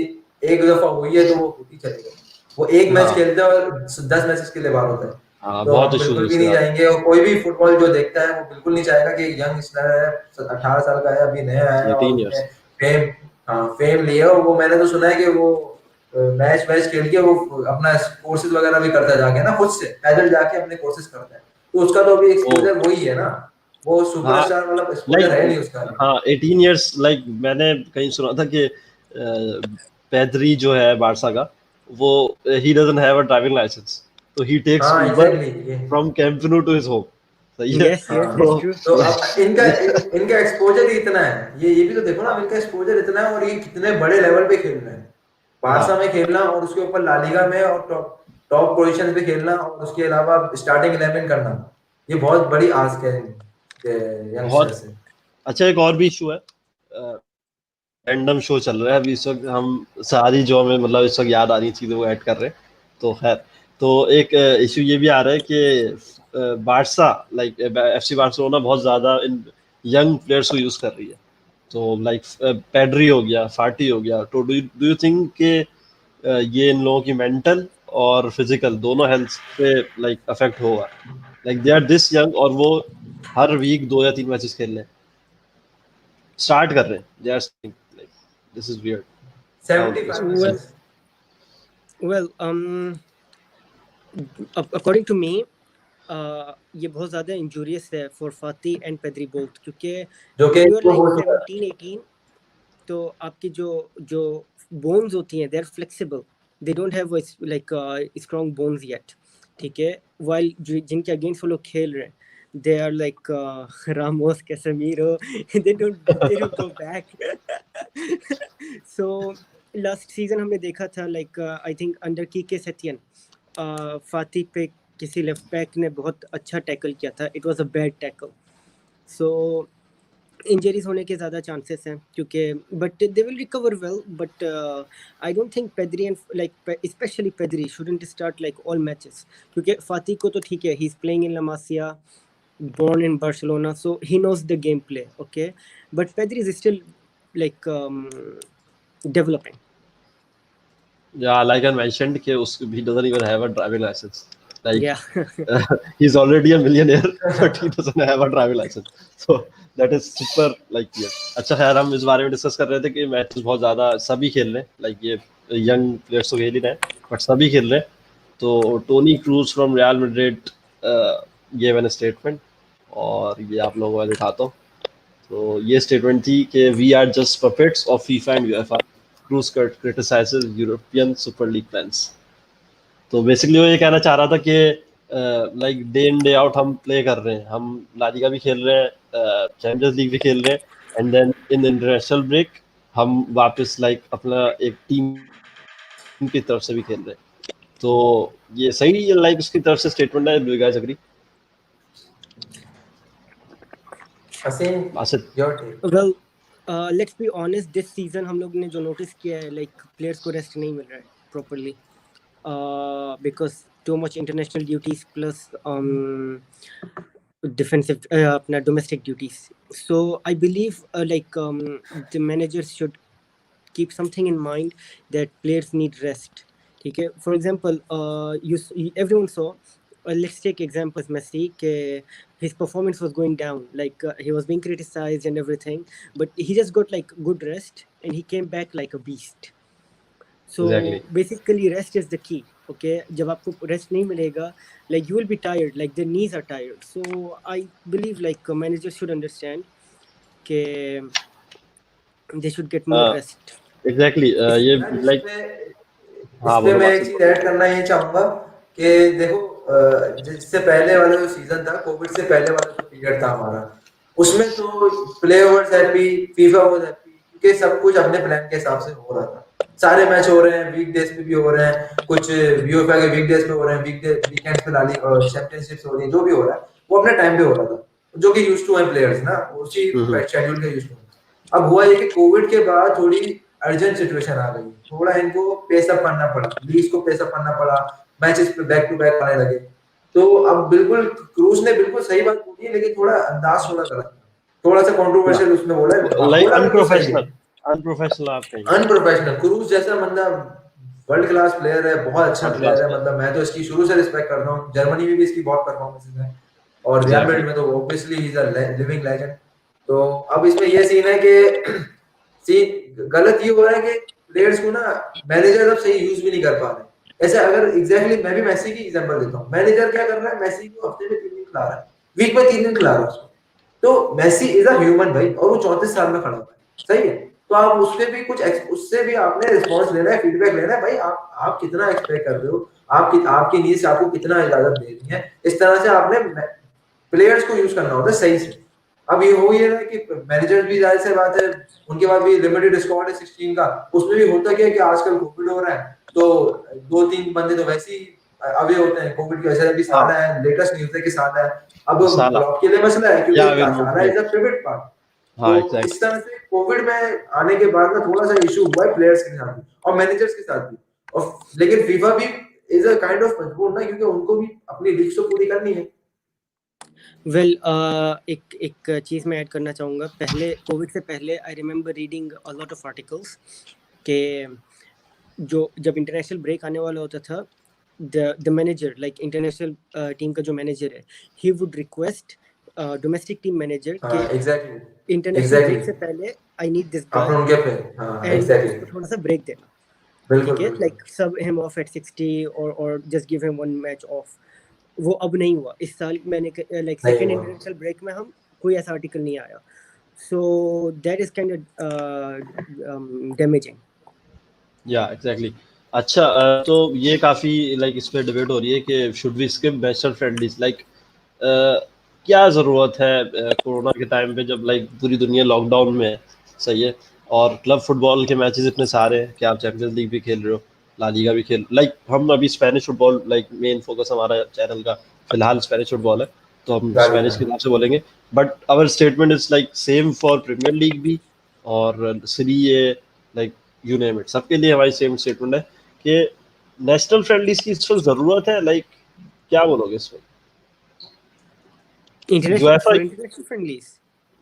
एक दफा हुई है तो वो होती चलेगी। वो एक मैच हाँ खेलता है और 10 मैचेस के लिए बाहर होता है, हाँ, तो बहुत हम इश्यूज बिल्कुल भी उसके नहीं साथ। जाएंगे। और कोई भी फुटबॉल जो देखता है वो बिल्कुल नहीं चाहेगा कि एक यंग स्टार है, 18 साल का है, अभी नया आया है और 18 उसने इयर्स। फेम, हाँ फेम लिया। और वो मैंने तो सुना है कि वो मैच मैच खेल के वो अपना कोर्सेज वगैरह भी करता है जाके ना, खुद से पैदल जाके अपने कोर्सेज करता है, तो उसका तो अभी ओ एक्सपोजर वही है ना, वो हाँ, सुपरस्टार वाला एक्सपोजर है नहीं लाइक उसका अभी। हाँ 18 इयर्स। लाइक मैंने कहीं सुना था कि पेद्री जो है बारसा का, वो he doesn't have a driving licence, तो ही टेक्स हाँ उबर एग्जैक्टली ये। From camp new to his home. सही है। Yes, yes, हाँ, that's तो true. तो अब इनका like, इनका एक्सपोजर ही इतना है, ये भी तो देखो ना, इनका एक्सपोजर इतना है और ये कितने बड़े लेवल पे खेल रहे हैं। बारसा हाँ में खेलना और उसके ऊपर ला लीगा में और टॉप टॉप पोजीशन पे खेलना और उसके अलावा स्टार्टिंग 11 करना, ये बहुत बड़ी आस्क है यंगस्टर बहुत से। अच्छा। एक और भी इशू है, रैंडम शो चल रहा है अभी इस वक्त, हम सारी जो हमें मतलब इस वक्त याद आ रही चीज़ें वो ऐड कर रहे हैं। तो खैर, तो एक इशू ये भी आ रहा है कि बारसा लाइक एफसी बार्सिलोना बहुत ज़्यादा इन यंग प्लेयर्स को यूज़ कर रही है। तो लाइक पेड्री हो गया, फाटी हो गया, तो डू यू थिंक कि ये इन लोगों की मेंटल और फिजिकल दोनों हेल्थ पे लाइक अफेक्ट होगा? Like they are this young और वो हर वीक 2 या 3 मैचेस खेल रहे हैं, स्टार्ट कर रहे हैं, they are like this is weird. How do 75 you see? Well, matches. well, according to me, ये बहुत ज़्यादा इंजूरियस है for Fati and Pedri both, क्योंकि जो कि when you are वो like हो चुका है। 17-18, तो आपकी जो जो बोन्स होती हैं, they are flexible, they don't have like strong bones yet, ठीक है, वाइल जिनके अगेंस्ट वो लोग खेल रहे हैं, they are like Ramos, Casemiro, they don't go back. So last season हमने देखा था, like I think under Quique Setien, Fati पे किसी लेफ्ट बैक ने बहुत अच्छा टैकल किया था, it was a bad tackle. So injuries होने के ज़्यादा चांसेस हैं, क्योंकि but they will recover well, but I don't think Pedri and like specially Pedri shouldn't start like all matches, क्योंकि फाती को तो ठीक है, he is playing in La Masia, born in Barcelona, so he knows the gameplay, okay, but Pedri is still like developing. Yeah, like I mentioned कि उसको he doesn't even have a driving license. Like Yeah. he's already a millionaire but he doesn't have a driving license. So that is super like weird. अच्छा खैर, हम इस बारे में discuss कर रहे थे कि मैचेस बहुत ज़्यादा सभी खेल रहे हैं, लाइक ये यंग प्लेयर्स तो खेल ही रहे हैं बट सभी खेल रहे हैं। तो Toni Kroos from real Madrid gave an statement, और ये आप लोगों को दिखाता हूँ। तो ये स्टेटमेंट थी कि we are just puppets of FIFA and UEFA, Cruz criticises European Super League plans. तो बेसिकली वो ये कहना चाह रहा था कि like day in day out हम प्ले कर रहे हैं, हम ला लीगा भी खेल रहे हैं, चैंपियंस लीग भी खेल रहे हैं, and then in international break हम वापस लाइक अपना एक टीम की तरफ से भी खेल रहे हैं। तो ये सही लाइक उसकी तरफ से स्टेटमेंट है। Do you guys agree? Haseen, Asif? Your take. Well, let's be honest, this season हम लोग ने जो नोटिस किया है, like players को रेस्ट नहीं मिल रहा है properly, because too much international duties plus defensive अपना domestic duties. So I believe like the managers should keep something in mind that players need rest, ठीक है. For example, everyone saw, let's take example as Messi, his performance was going down, like he was being criticized and everything, but he just got like good rest and he came back like a beast. So Exactly. basically rest is the key. Okay, जब आपको rest नहीं मिलेगा, like you will be tired, like the knees are tired. So I believe like managers should understand कि they should get more हाँ rest. Exactly ये यार like इस हाँ पे बोलो मैं एक बासित चीज बोलो। ऐड करना ये चाहूंगा कि देखो जिससे पहले वाला जो सीजन था, कोविड से पहले वाला जो पीरियड था हमारा, उसमें तो players happy, FIFA was happy, क्योंकि सब कुछ अपने प्लान के हिसाब से हो रहा था। सारे मैच हो रहे हैं, वीक डेज पे भी हो रहे हैं, कुछ यूएफए के वीक डेज पे हो रहे हैं, वीकेंड्स पे लाली चैंपियनशिप्स हो रही है, जो भी हो रहा है वो अपने टाइम पे हो रहा था, जो कि यूज्ड टू है प्लेयर्स ना, उसी शेड्यूल के यूज्ड टू। अब हुआ ये कि कोविड के बाद थोड़ी अर्जेंट सिचुएशन आ गई, थोड़ा इनको पेस अप करना पड़ा, लीग्स को पेस अप करना पड़ा, मैचेस पे बैक टू बैक आने लगे। तो अब बिल्कुल क्रूज ने बिल्कुल सही बात बोली है, लेकिन थोड़ा अंदाज थोड़ा गलत था, थोड़ा सा कंट्रोवर्शियल उसमें बोला है। लाइक बोला बिल्कुल सही है, अनप्रोफेशनल अनप्रोफेशनल आप कहेंगे। अनप्रोफेशनल। क्रूज जैसा बंदा वर्ल्ड क्लास प्लेयर है, बहुत अच्छा वर्ल्ड प्लेयर क्लास है, प्लेयर। मतलब मैं तो इसकी शुरू से रिस्पेक्ट करता हूँ, जर्मनी में भी इसकी बहुत परफॉर्मेंसेस है, और रियल एग्जैक्टली मैड्रिड में तो obviously he is a living legend. तो अब इसमें ये सीन है कि सीन गलत ये हो रहा है कि प्लेयर्स को ना मैनेजर अब सही यूज भी नहीं कर पा रहे। ऐसे अगर एग्जैक्टली मैं भी मेसी की एग्जांपल देता हूँ, मैनेजर क्या कर रहा है, मेसी को हफ्ते में 3 दिन खिला रहा है, वीक में 3 दिन खिला रहा है उसको। तो मेसी इज अ ह्यूमन भाई, और वो 34 साल में खड़ा हुआ है, सही है। तो आप उससे भी कुछ उससे भी आपने रिस्पांस लेना है, फीडबैक लेना है भाई, आप कितना एक्सपेक्ट कर रहे हो, आपकी नीड से आपको कितना इजाजत दे रही है, इस तरह से आपने प्लेयर्स को यूज करना होता है सही से। अब ये हो ये रहा है कि मैनेजर भी जाहिर सी बात है, उनके पास भी लिमिटेड स्क्वाड है 16 का, उसमें भी होता क्या है कि आजकल कोविड हो रहा है, तो 2-3 बंदे तो वैसे ही अवे होते हैं कोविड की वजह से। अभी हाँ साला है, लेटेस्ट न्यूज़ है कि साला है। अब साला क्लॉप के लिए मसला है या क्योंकि विल मूव साला is right. A pivot part. हाँ तो एग्जैक्टली। इस तरह से कोविड में आने के बाद ना थोड़ा सा इशू हुआ है प्लेयर्स के साथ भी और मैनेजर्स के साथ भी, और लेकिन फीफा भी इज अ काइंड ऑफ मजबूर ना, क्योंकि उनको भी अपनी लीग्स तो पूरी करनी है। वेल एक चीज़ मैं ऐड करना चाहूँगा। पहले कोविड से पहले I remember reading a lot of articles कि जो जब इंटरनेशनल ब्रेक आने वाला होता था, the manager like international team का जो मैनेजर है, he would request domestic team manager हाँ के एग्जैक्टली इंटरनेशनल एग्जैक्टली, ब्रेक से पहले आई नीड दिस गाय आपने उनके पे, हाँ एंड एग्जैक्टली, उसको थोड़ा सा ब्रेक देना। बिल्कुल ठीक है, बिल्कुल। लाइक सब हिम ऑफ एट 60 और just give him one match of. वो अब नहीं हुआ इस साल। मैंने लाइक नहीं सेकंड हुआ, इंटरनेशनल ब्रेक में हम कोई ऐसा आर्टिकल नहीं आया। So that is kind of damaging. या एग्जैक्टली। अच्छा तो ये काफी लाइक इस पे डिबेट हो रही है कि should we skip national friendlies like क्या ज़रूरत है कोरोना के टाइम पे जब लाइक पूरी दुनिया लॉकडाउन में है, सही है, और क्लब फुटबॉल के मैचेस इतने सारे हैं कि आप चैंपियंस लीग भी खेल रहे हो, ला लीगा भी खेल, लाइक हम अभी Spanish football like main focus हमारा चैनल का फिलहाल स्पेनिश फुटबॉल है, तो हम ला लीगा। स्पेनिश के हिसाब से बोलेंगे। But our statement is like same for Premier League भी और Serie A, like you name it, सबके लिए हमारी सेम स्टेटमेंट है कि नेशनल फ्रेंडलीज की इस वक्त ज़रूरत है। लाइक क्या बोलोगे इस वक्त? International UEFA for international friendlies.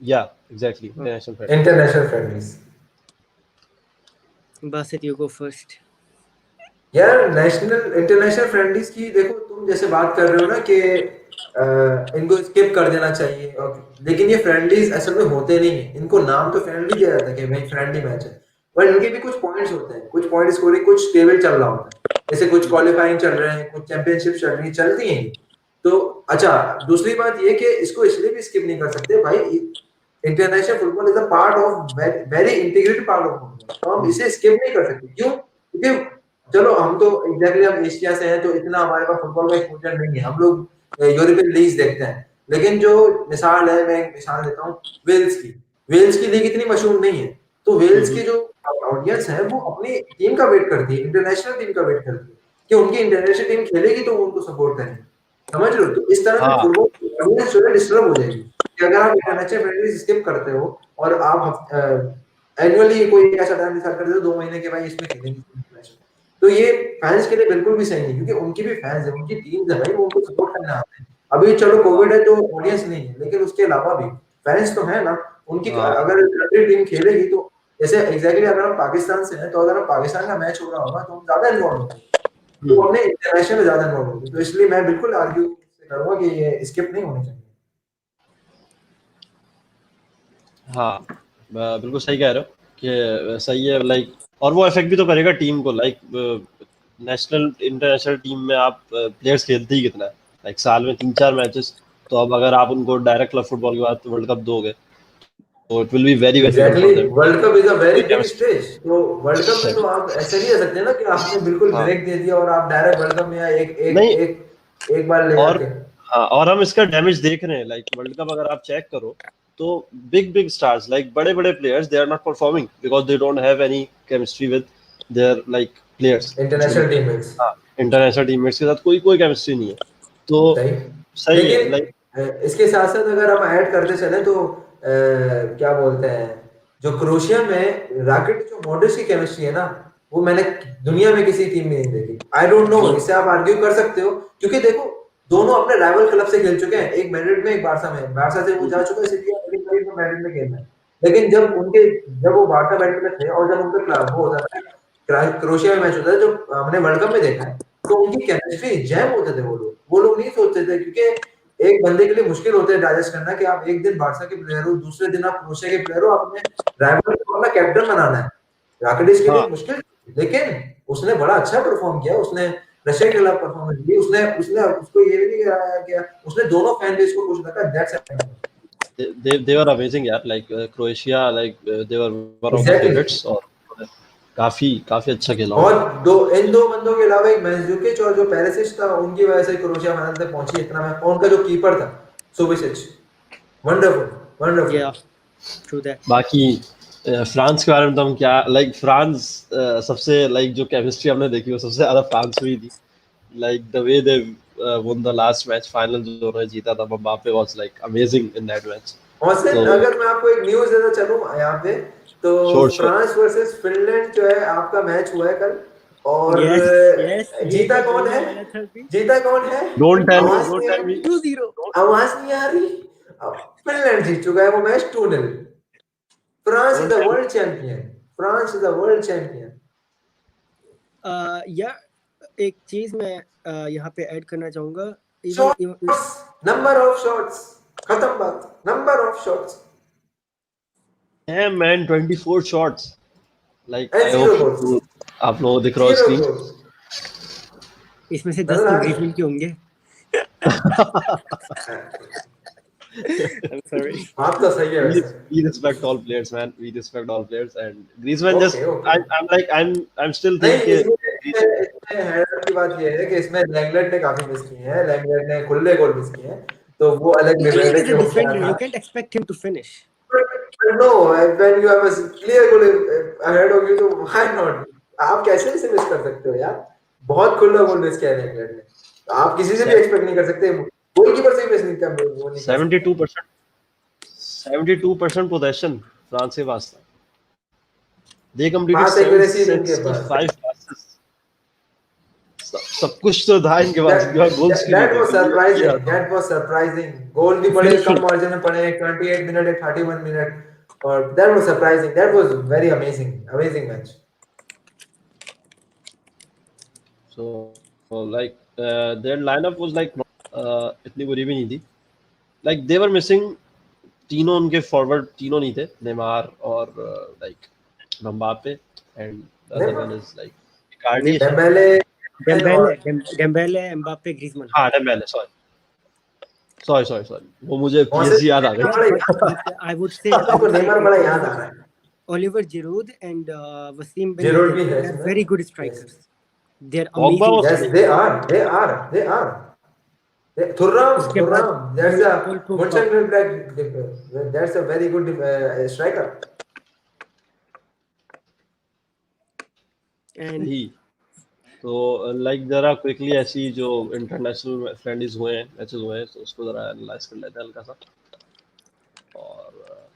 या exactly international friendly. International friendlies, Basit you go first. यार नेशनल इंटरनेशनल फ्रेंडलीज की देखो, तुम जैसे बात कर रहे हो ना कि इनको स्किप कर देना चाहिए, और लेकिन ये फ्रेंडलीज असल में होते नहीं है, इनको नाम तो फ्रेंडली दिया जाता है कि भाई फ्रेंडली मैच है, पर इनके भी कुछ पॉइंट्स होते हैं, कुछ पॉइंट स्कोरिंग, कुछ टेबल चल रहा होता है, जैसे कुछ क्वालिफाइंग चल रहे हैं, कुछ चैंपियनशिप चल रही चलती हैं। तो अच्छा, दूसरी बात ये कि इसको इसलिए भी स्किप नहीं कर सकते भाई, international football is a part of very integrated part of football, तो हम इसे स्किप नहीं कर सकते। क्यों? क्योंकि चलो हम तो एग्जैक्टली हम एशिया से हैं, तो इतना हमारे पास फुटबॉल का एक्सपोजर नहीं है, हम लोग यूरोपियन लीग्स देखते हैं। लेकिन जो मिसाल है, मैं एक मिसाल देता हूँ वेल्स की, वेल्स की लीग इतनी मशहूर नहीं है, तो वेल्स की जो ऑडियंस है वो अपनी टीम का वेट करती है, इंटरनेशनल टीम का वेट करती है कि उनकी इंटरनेशनल टीम खेलेगी तो वो उनको सपोर्ट करेंगे, समझ रहे हो? तो इस तरह से हाँ फुटबॉल ऑडियंस जो है डिस्टर्ब हो जाएगी कि अगर आप इंटरनेशनल फ्रेंडली स्किप करते हो और आप एनुअली कोई ऐसा टाइम डिसाइड कर देते हो 2 महीने के भाई इसमें खेलेंगे इंटरनेशनल, तो ये फैंस के लिए बिल्कुल भी सही नहीं, क्योंकि उनकी भी फैंस है, उनकी टीम्स है भाई, वो उनको सपोर्ट करने आते हैं। अभी चलो कोविड है तो ऑडियंस नहीं है, लेकिन उसके अलावा भी फैंस तो है ना उनकी। हाँ अगर कंट्री टीम खेलेगी तो जैसे एग्जैक्टली अगर हम पाकिस्तान से हैं, तो अगर हम पाकिस्तान का मैच हो रहा होगा तो हम ज्यादा इन्वॉल्व होंगे, तो हमने इंटरनेशनल में ज्यादा इन्वॉल्व होंगे, तो इसलिए मैं बिल्कुल आर्ग्यू करूंगा कि ये स्किप नहीं होनी चाहिए। हाँ बिल्कुल सही कह रहे हो कि सही है लाइक। और वो इफेक्ट भी तो करेगा टीम को, लाइक नेशनल इंटरनेशनल टीम में आप प्लेयर्स खेलते ही कितना है, लाइक साल में 3-4 मैचेस, तो अब अगर आप उनको डायरेक्ट क्लब फुटबॉल के बाद वर्ल्ड कप दोगे तो it will be very difficult for exactly, them. World cup is a very big stage. तो वर्ल्ड कप में तो आप ऐसे नहीं रह सकते ना कि आपने बिल्कुल हाँ ब्रेक दे दिया और आप डायरेक्ट वर्ल्ड कप में एक एक नहीं, एक एक बार ले और जाके। हाँ, और हम इसका डैमेज देख रहे हैं, लाइक वर्ल्ड कप अगर आप चेक करो तो बिग स्टार्स, लाइक बड़े बड़े players, they are not performing because they don't have any chemistry with their like players, जो इंटरनेशनल टीममेट्स। हाँ इंटरनेशनल टीममेट्स के साथ कोई कोई केमिस्ट्री नहीं है, तो सही। सही है लेकिन लाइक। इसके साथ साथ अगर हम ऐड करते चले तो क्या बोलते हैं, जो क्रोशिया में राकिटिच और मॉड्रिच की केमिस्ट्री है ना, वो मैंने दुनिया में किसी टीम में नहीं देखी। आई डोंट नो, इससे आप आर्ग्यू कर सकते हो क्योंकि देखो दोनों अपने राइवल क्लब से खेल चुके हैं, एक मैड्रिड में एक बारसा में। बारसा से वो जा चुका है सिटी में, मैड्रिड में खेलना है। लेकिन जब वो बारसा मैड्रिड में थे और जब उनका क्लब वो होता था क्रोशिया में मैच होता है, जो हमने वर्ल्ड कप में देखा है, तो उनकी केमिस्ट्री जैम होते थे। वो लोग नहीं सोचते थे, क्योंकि एक बंदे के लिए मुश्किल होता है डाइजेस्ट करना कि आप एक दिन बारसा के प्लेयर हो, दूसरे दिन आप क्रोशिया के प्लेयर हो, आपने राइवल को अपना कैप्टन बनाना है। राकिटिच के लिए हाँ मुश्किल, लेकिन उसने बड़ा अच्छा परफॉर्म किया। उसने रशिया के खिलाफ परफॉर्मेंस दी, उसने उसने उसको ये भी नहीं कराया कि उसने दोनों फैन बेस को खुश रखा। दैट्स they were amazing यार, like Croatia, like they were one of my exactly. favorites, और काफी काफी अच्छा खेला और उन्होंने। इन दो बंदों के अलावा एक मंजूकिच और जो पेरिसिच था, उनकी वजह से क्रोएशिया फाइनल तक पहुंची इतना में। और उनका जो कीपर था Subasic, wonderful wonderful. Yeah, true that. बाकी फ्रांस के बारे में तो हम क्या, लाइक फ्रांस सबसे, लाइक जो केमिस्ट्री हमने देखी वो सबसे ज्यादा फ्रांस हुई थी, like the way they won the last match final जो उन्होंने जीता था, Mbappe was like amazing in that match. औसत तो अगर मैं आपको एक न्यूज़ देना चलूं यहाँ पे, तो श्योर फ्रांस वर्सेस फिनलैंड जो है आपका मैच हुआ है कल, और Yes, yes. जीता ये कौन बोलने है? वाला था अभी। जीता कौन है? डोंट टेल मी, आवाज डोंट नहीं आ टेल मी, रही, 2-0. आवाज नहीं आ रही। फिनलैंड जीत चुका है वो match 2-0। France is don't the tell world champion. France is the world champion. या एक चीज मैं यहाँ पे ऐड करना चाहूंगा। शॉट्स, नंबर ऑफ शॉट्स, खत्म बात। नंबर ऑफ शॉट्स है man, 24 shots, like and I zero goals. Hope आप लोगों को दिख रहा है जीरो स्क्रीन। गोल्स। इसमें से 10 तो ग्रीजमैन के होंगे। I'm sorry. बात तो सही है वैसे। We respect all players, man. We respect all players, and Griezmann just, okay okay. I'm like, I'm still नहीं, thinking. इसमें हैरानी की बात ये है कि इसमें लैंगलेट ने काफी मिस किए हैं। लैंगलेट ने खुले गोल मिस किए हैं, तो वो अलग डिबेट है He's कि a वो क्या defender. था। You can't expect him to finish. No, when you have a clear goal ahead of you, तो व्हाई नॉट? आप कैसे इसे मिस कर सकते हो यार? बहुत खुला गोल मिस किया है लैंगलेट ने, तो आप किसी से भी एक्सपेक्ट नहीं कर सकते। गोलकीपर से भी मिस नहीं कर, वो नहीं कर सकते। 72% पोजेशन फ्रांस के पास था। They completed पास एक्यूरेसी इनके पास। 765 passes. सब कुछ तो था इनके पास, इनके पास गोल्स क्यों नहीं That थे? was surprising. That was surprising. गोल भी बड़े कम मार्जिन में पड़े, 28 मिनट, 31 मिनट, और that was surprising. That was very amazing, amazing match. So like their lineup was like इतनी बुरी भी नहीं थी, like they were missing तीनों, उनके फॉरवर्ड तीनों नहीं थे, नेमार और like Mbappe, and the other one is like Icardi। Dembele, Mbappe, Griezmann. हाँ Dembele, sorry, वो मुझे PSG याद आ गया। I would say आपको नेमार बड़ा याद आ रहा है। Oliver Giroud and Wasim Ben Giroud भी Yedder है are इसमें। very good strikers. They're Pogba amazing. was- Yes, they are. Thuram, that's a Mönchengladbach, that's a very good striker. And ही तो like जरा क्विकली ऐसी जो इंटरनेशनल फ्रेंडलीज हुए हैं, matches हुए हैं, तो उसको जरा एनालाइज कर लेते हैं हल्का सा। और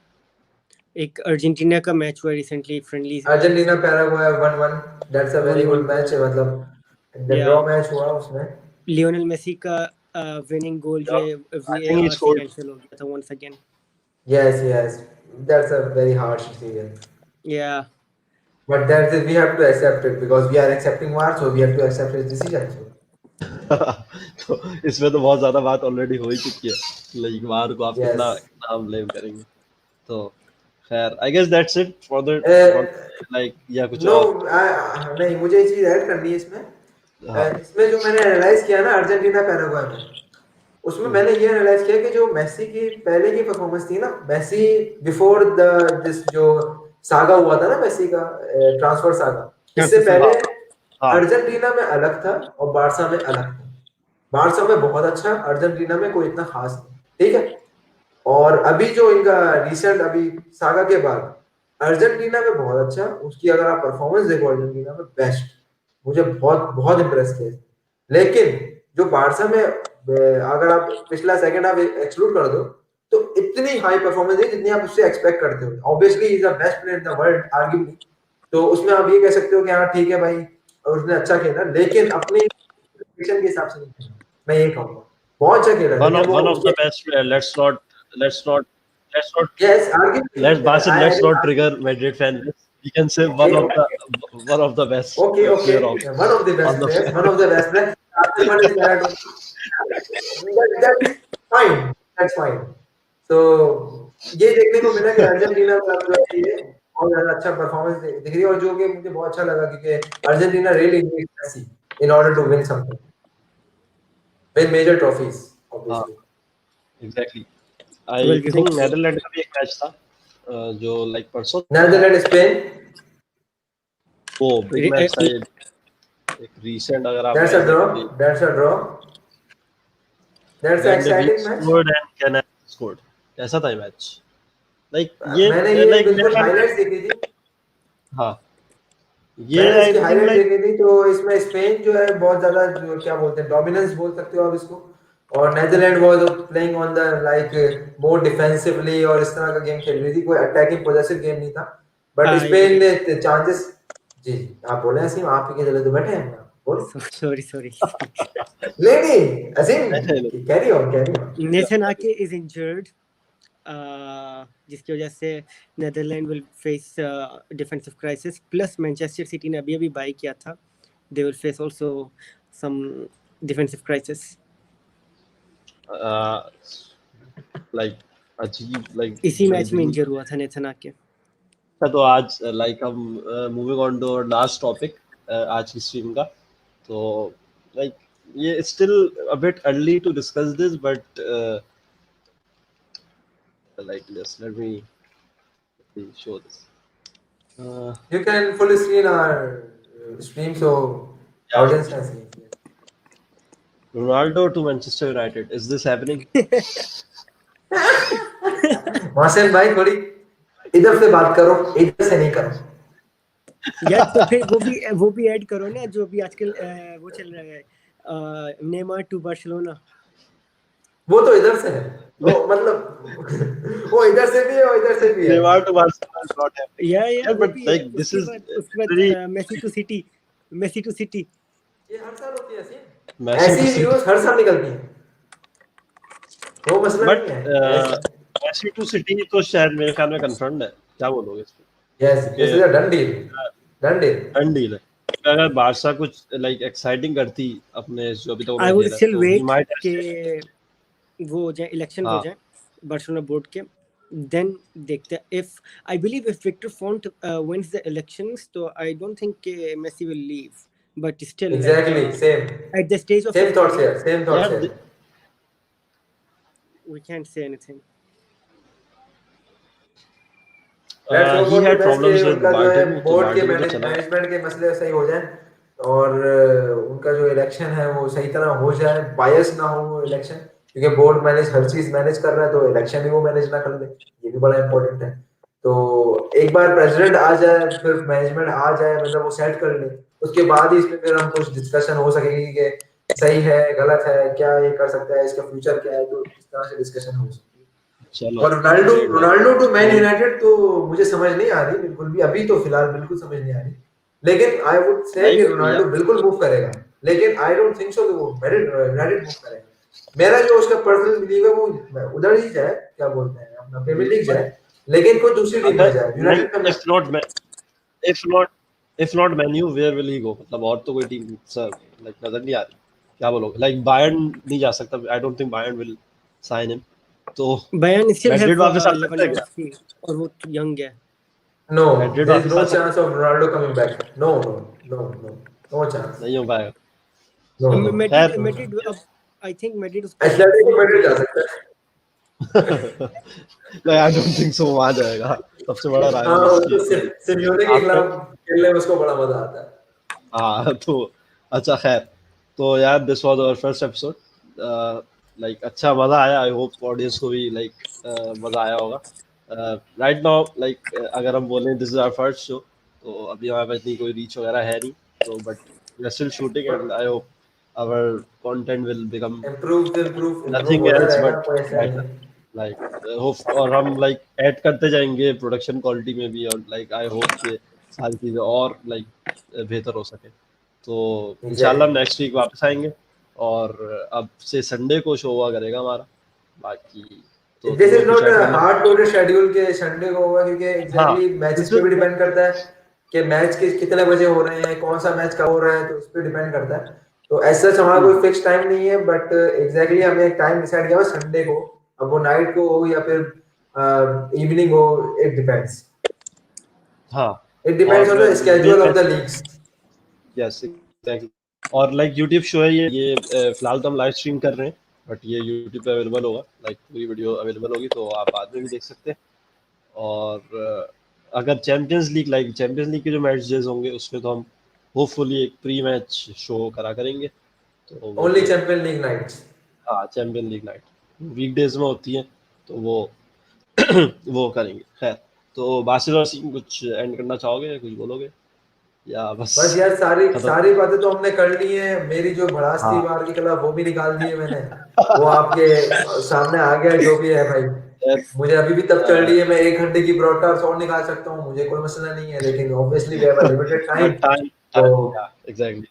एक अर्जेंटीना का मैच हुआ recently, friendly. Argentina Paraguay 1-1, that's a very good match है, मतलब ड्रॉ मैच हुआ उसमें। लियोनेल मेसी का विनिंग गोल जो he scored. कैंसिल हो गया था once again. Yes, that's a very harsh decision. Yeah. But that is, we have to accept it because we are accepting war, so we have to accept his decision. तो इसमें तो बहुत ज्यादा बात already हो ही चुकी है, लाइक वार को आप Yes. कितना ब्लेम करेंगे। तो खैर I guess that's it for the like या कुछ नो और नहीं, मुझे ये चीज ऐड करनी है इसमें। हाँ इसमें जो मैंने एनालाइज किया ना अर्जेंटीना पैराग्वे में, उसमें मैंने ये एनालाइज किया कि जो मेसी की पहले की परफॉर्मेंस थी ना, मेसी बिफोर द दिस जो सागा हुआ था ना मेसी का ट्रांसफर सागा, इससे पहले हाँ अर्जेंटीना में अलग था और बारसा में अलग था। बारसा में बहुत अच्छा, अर्जेंटीना में कोई इतना खास नहीं, ठीक है। और अभी जो इनका रिसेंट अभी सागा के बाद अर्जेंटीना में बहुत अच्छा, उसकी अगर आप परफॉर्मेंस देखो अर्जेंटीना में बेस्ट, मुझे बहुत बहुत इम्प्रेस किया। लेकिन जो बारसा में अगर आप पिछला सेकंड हाफ एक्सक्लूड कर दो तो इतनी हाई परफॉर्मेंस है जितनी आप उससे एक्सपेक्ट करते हो। Obviously is the best player in the world arguably, तो उसमें आप ये कह सकते हो कि हाँ ठीक है भाई उसने अच्छा खेला, लेकिन अपने के हिसाब से नहीं खेला, मैं ये कहूंगा बहुत अच्छा खेला। one of the best player. Let's not let's not yes arguably let's Basit, I let's not trigger Madrid fans. We can say one of the best okay player of one of the best on the players, one of the best players. One is Maradona. That's fine, that's fine. So ये देखने को मिला कि Argentina में अब जो है ये बहुत ज्यादा अच्छा परफॉर्मेंस दिख रही है, और जो कि मुझे बहुत अच्छा लगा क्योंकि Argentina really needs Messi in order to win something, win major trophies हाँ obviously. exactly. Well, I we think hope so. Netherland का भी एक मैच था जो लाइक परसों Netherlands Spain, वो बिग Re- मैच था ये, एक रीसेंट अगर आप that's a मैच draw, देखोगे that's a draw, that's an Van de Beek exciting match. scored and Can scored. कैसा था ये मैच? लाइक ये मैंने ये लाइक बिल्कुल मेरा हाइलाइट्स देखी थी, हाँ ये मैंने आई इसकी थिंक हाइलाइट लाइक देखी थी। तो इसमें स्पेन जो है बहुत ज्यादा जो क्या बोलते हैं डोमिनेंस बोल सकते हो आप इसको, और Netherland was playing on the like more defensively और इस तरह का गेम खेल रही थी, कोई अटैकिंग पोजेसिव गेम नहीं था। बट स्पेन ने चांसेस, जी आप बोले असीम, आप ही के जगह तो बैठे हैं, बोलो। sorry. नहीं Aseem carry on. Nathan Ake is injured, जिसकी वजह से Netherland will face defensive crisis, plus Manchester City ने अभी बाई किया था, they will face also some defensive crisis. Like अजीब लाइक इसी मैच में इंजर हुआ था नेथन आके। तो आज लाइक हम moving on to last topic आज की स्ट्रीम का, तो लाइक ये still a bit early to discuss this but like this let me show this You can full screen our stream so audience can see. Ronaldo to Manchester United, is this happening? Mohsin भाई थोड़ी इधर से बात करो, इधर से नहीं करो यार। तो फिर वो भी ऐड करो ना, जो भी आजकल वो चल रहा है नेमार टू बार्सिलोना। वो तो इधर से है, वो मतलब वो इधर से भी है और इधर से भी है। Neymar to Barcelona is not happening. Yeah, but like this is उसके बाद मेसी टू सिटी ये हर साल होती है ऐसी न्यूज़ हर साल निकलती है, वो मसला बट नहीं है। मेसी टू सिटी तो शायद मेरे ख्याल में कंफर्म्ड है, क्या बोलोगे इस पे? Yes this is a done deal है। अगर बारसा कुछ लाइक एक्साइटिंग करती अपने जो अभी तक आई वुड स्टिल वेट के वो हो जाए, इलेक्शन हो जाए बार्सिलोना बोर्ड के, देन देखते हैं। If I believe if Victor Font wins the elections, तो आई डोंट थिंक के Messi will leave, but still exactly same at the stage of same thoughts here we can't say anything. he had problems with Bartomeu, तो board के Bartomeu तो चला management के मसले सही हो जाए और उनका जो इलेक्शन है वो सही तरह हो जाए, बायस ना हो इलेक्शन, क्योंकि बोर्ड मैनेज हर चीज मैनेज कर रहा है, तो इलेक्शन भी वो मैनेज ना कर ले, ये भी बड़ा इंपॉर्टेंट है। तो एक बार प्रेसिडेंट आ जाए, फिर मैनेजमेंट आ जाए, मतलब वो सेट कर ले, उसके बाद ही इसमें फिर हम कुछ डिस्कशन हो सकेगी कि सही है गलत है, क्या ये कर सकता है, इसका फ्यूचर क्या है, तो इस तरह से डिस्कशन हो सकती है। चलो और रोनाल्डो टू मैन यूनाइटेड तो मुझे समझ नहीं आ रही बिल्कुल भी, अभी तो फिलहाल बिल्कुल समझ नहीं आ रही, लेकिन आई वुड से कि रोनाल्डो बिल्कुल मूव करेगा, लेकिन आई डोंट थिंक सो कि वो यूनाइटेड मूव करेगा। मेरा जो उसका पर्सनल बिलीव है वो उधर ही जाए, क्या बोलते हैं अपना प्रीमियर लीग जाए, लेकिन कोई दूसरी टीम में जाए। United if not menu where will he go, मतलब और तो कोई टीम सर लाइक नजर नहीं आ रही, क्या बोलोगे? लाइक बायर्न नहीं जा सकता, I don't think Bayern will sign him. तो Bayern still have मैड्रिड वापस आ सकता है क्या? Lewandowski और वो young है. No, मैड्रिड there is वापस no आ सकता chance of Ronaldo coming back. No, no, no, no, no chance. नहीं हो पाएगा। No, no. Madrid खैर Madrid अब I think Madrid उसको एथलेटिको मैड्रिड जा सकता है। नहीं, आई डोंट थिंक सो वहां जाएगा। सबसे बड़ा हाँ, राइवल उसकी उसको सिमियोने के आफ्टर खिलाफ खेलने में उसको बड़ा मजा आता है। हाँ तो अच्छा खैर तो यार this was our first episode like अच्छा मजा आया। आई होप ऑडियंस को भी लाइक मजा आया होगा। राइट नाउ लाइक अगर हम बोलें this is our first show तो अभी हमारे पास इतनी कोई रीच वगैरह है नहीं तो but we are still shooting and I hope our content will become improve nothing होता एल्स रहेगा, बट कोई ऐसा नहीं बेटर है। लाइक होप और हम लाइक ऐड करते जाएंगे प्रोडक्शन क्वालिटी में भी और लाइक आई होप कि सारी चीज़ें और लाइक बेहतर हो सके। तो इंशाल्लाह Exactly. नेक्स्ट वीक वापस आएंगे और अब से संडे को शो हुआ करेगा हमारा। बाकी तो तुम This is लोग कुछ not ऐड a करना? hard coded schedule के संडे को होगा क्योंकि हाँ exactly मैचेस this पे is भी डिपेंड करता है कि मैच कितने बजे हो रहे हैं, कौन सा मैच कब हो रहा है, तो उस पर डिपेंड करता है। तो ऐसा हमारा कोई फिक्स टाइम नहीं है, बट एग्जैक्टली हमने एक टाइम डिसाइड किया हुआ संडे को, अब वो नाइट को हो या फिर इवनिंग हो, इट डिपेंड्स। हाँ इट डिपेंड्स ऑन और the schedule of the leagues. Yes exactly और लाइक यूट्यूब शो है ये फिलहाल तो हम लाइव स्ट्रीम कर रहे हैं बट ये यूट्यूब पे अवेलेबल होगा। लाइक पूरी वीडियो अवेलेबल होगी तो आप बाद में भी देख सकते हैं। और अगर चैंपियंस लीग के जो मैचेस होंगे उसमें तो हम होपफुली एक प्री मैच शो करा करेंगे तो वो ओनली चैंपियन लीग नाइट्स। हाँ चैंपियन लीग नाइट वीकडेज में होती है तो वो वो करेंगे। खैर तो बासिल और सिंह कुछ एंड करना चाहोगे, कुछ बोलोगे या बस बस यार सारी खत्म? सारी बातें तो हमने कर ली हैं। मेरी जो भड़ास थी हाँ बाहर की कला वो भी निकाल दी है मैंने, वो आपके सामने आ गया जो भी है भाई। यार, मुझे अभी भी तब चल रही है, मैं 1 घंटे की ब्रॉडकास्ट और निकाल सकता हूँ, मुझे कोई मसला नहीं है, लेकिन obviously we have a limited time, but time तो yeah exactly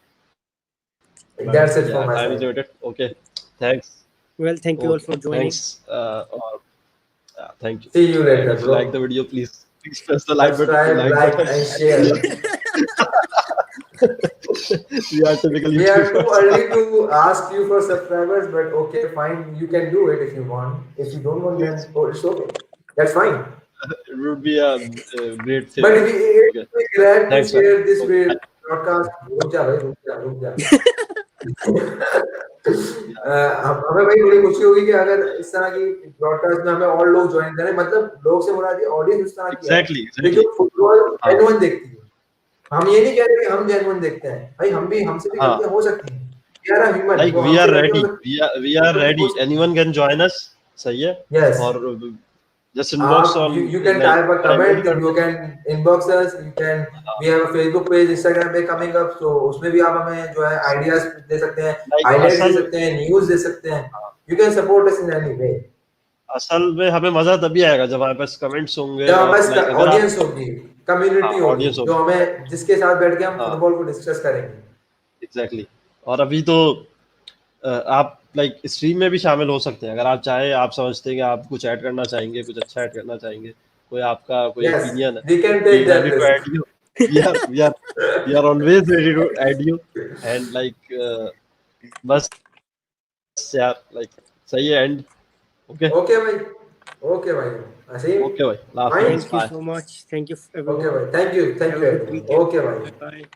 but that's it from yeah my time is side. limited. Okay, thanks. Well, thank you all Okay, for joining. thanks or thank you. See you And later if you bro, like the video please press the like subscribe, like button. And share. We are typical We are too YouTubers. early to ask you for subscribers, but okay, fine, you can do it if you want. If you don't want, then oh, it's okay, that's fine. It would be a great But favor. if Okay, we glad to thanks man. share this Okay. broadcast, रुक जा। हमें भाई बड़ी खुशी होगी कि अगर इस तरह की ब्रॉडकास्ट में हमें और लोग ज्वाइन करें, मतलब लोग से मुराद ये ऑडियंस उस तरह की है कि जो फुटबॉल हाँ जेन्युइन देखती है। हम ये नहीं कह रहे कि हम जेन्युइन देखते हैं भाई, हम भी, हमसे भी हाँ गलतियां हो सकती हैं, यार ह्यूमन, like वो we are हमसे गलतियां ready हो सकती we are ready हैं। anyone can join us सही है यस, और just inbox on you can like type a email comment, कर you दो। can inbox us, you can, we have a Facebook page, Instagram पे coming up, so उसमें भी आप हमें जो है आइडियाज दे सकते हैं, like हाइलाइट्स दे असल सकते हैं, न्यूज़ दे सकते हैं। You can support us in any way। असल में हमें मजा तभी आएगा जब हमारे पास कमेंट्स होंगे जब हमारे और पास लाइक अगर आप ऑडियंस होगी, कम्युनिटी होगी, ऑडियंस जो होगी हमें, जिसके साथ बैठ के हम हाँ फुटबॉल को डिस्कस करेंगे। एग्जैक्टली और अभी तो आप लाइक स्ट्रीम में भी शामिल हो सकते हैं अगर आप चाहें। आप समझते हैं कि आप कुछ ऐड करना चाहेंगे, कुछ अच्छा ऐड करना चाहेंगे, कोई आपका कोई Yes, ओपिनियन है, we can we take are that ready to risk। Add you. We are always ready to add you and like बस यार लाइक सही है एंड ओके ओके भाई, ओके भाई, असीम, ओके भाई last fine, Thank you bye so much. Thank you okay everyone. भाई, thank you Have a good everyone, weekend. Okay भाई। Bye bye.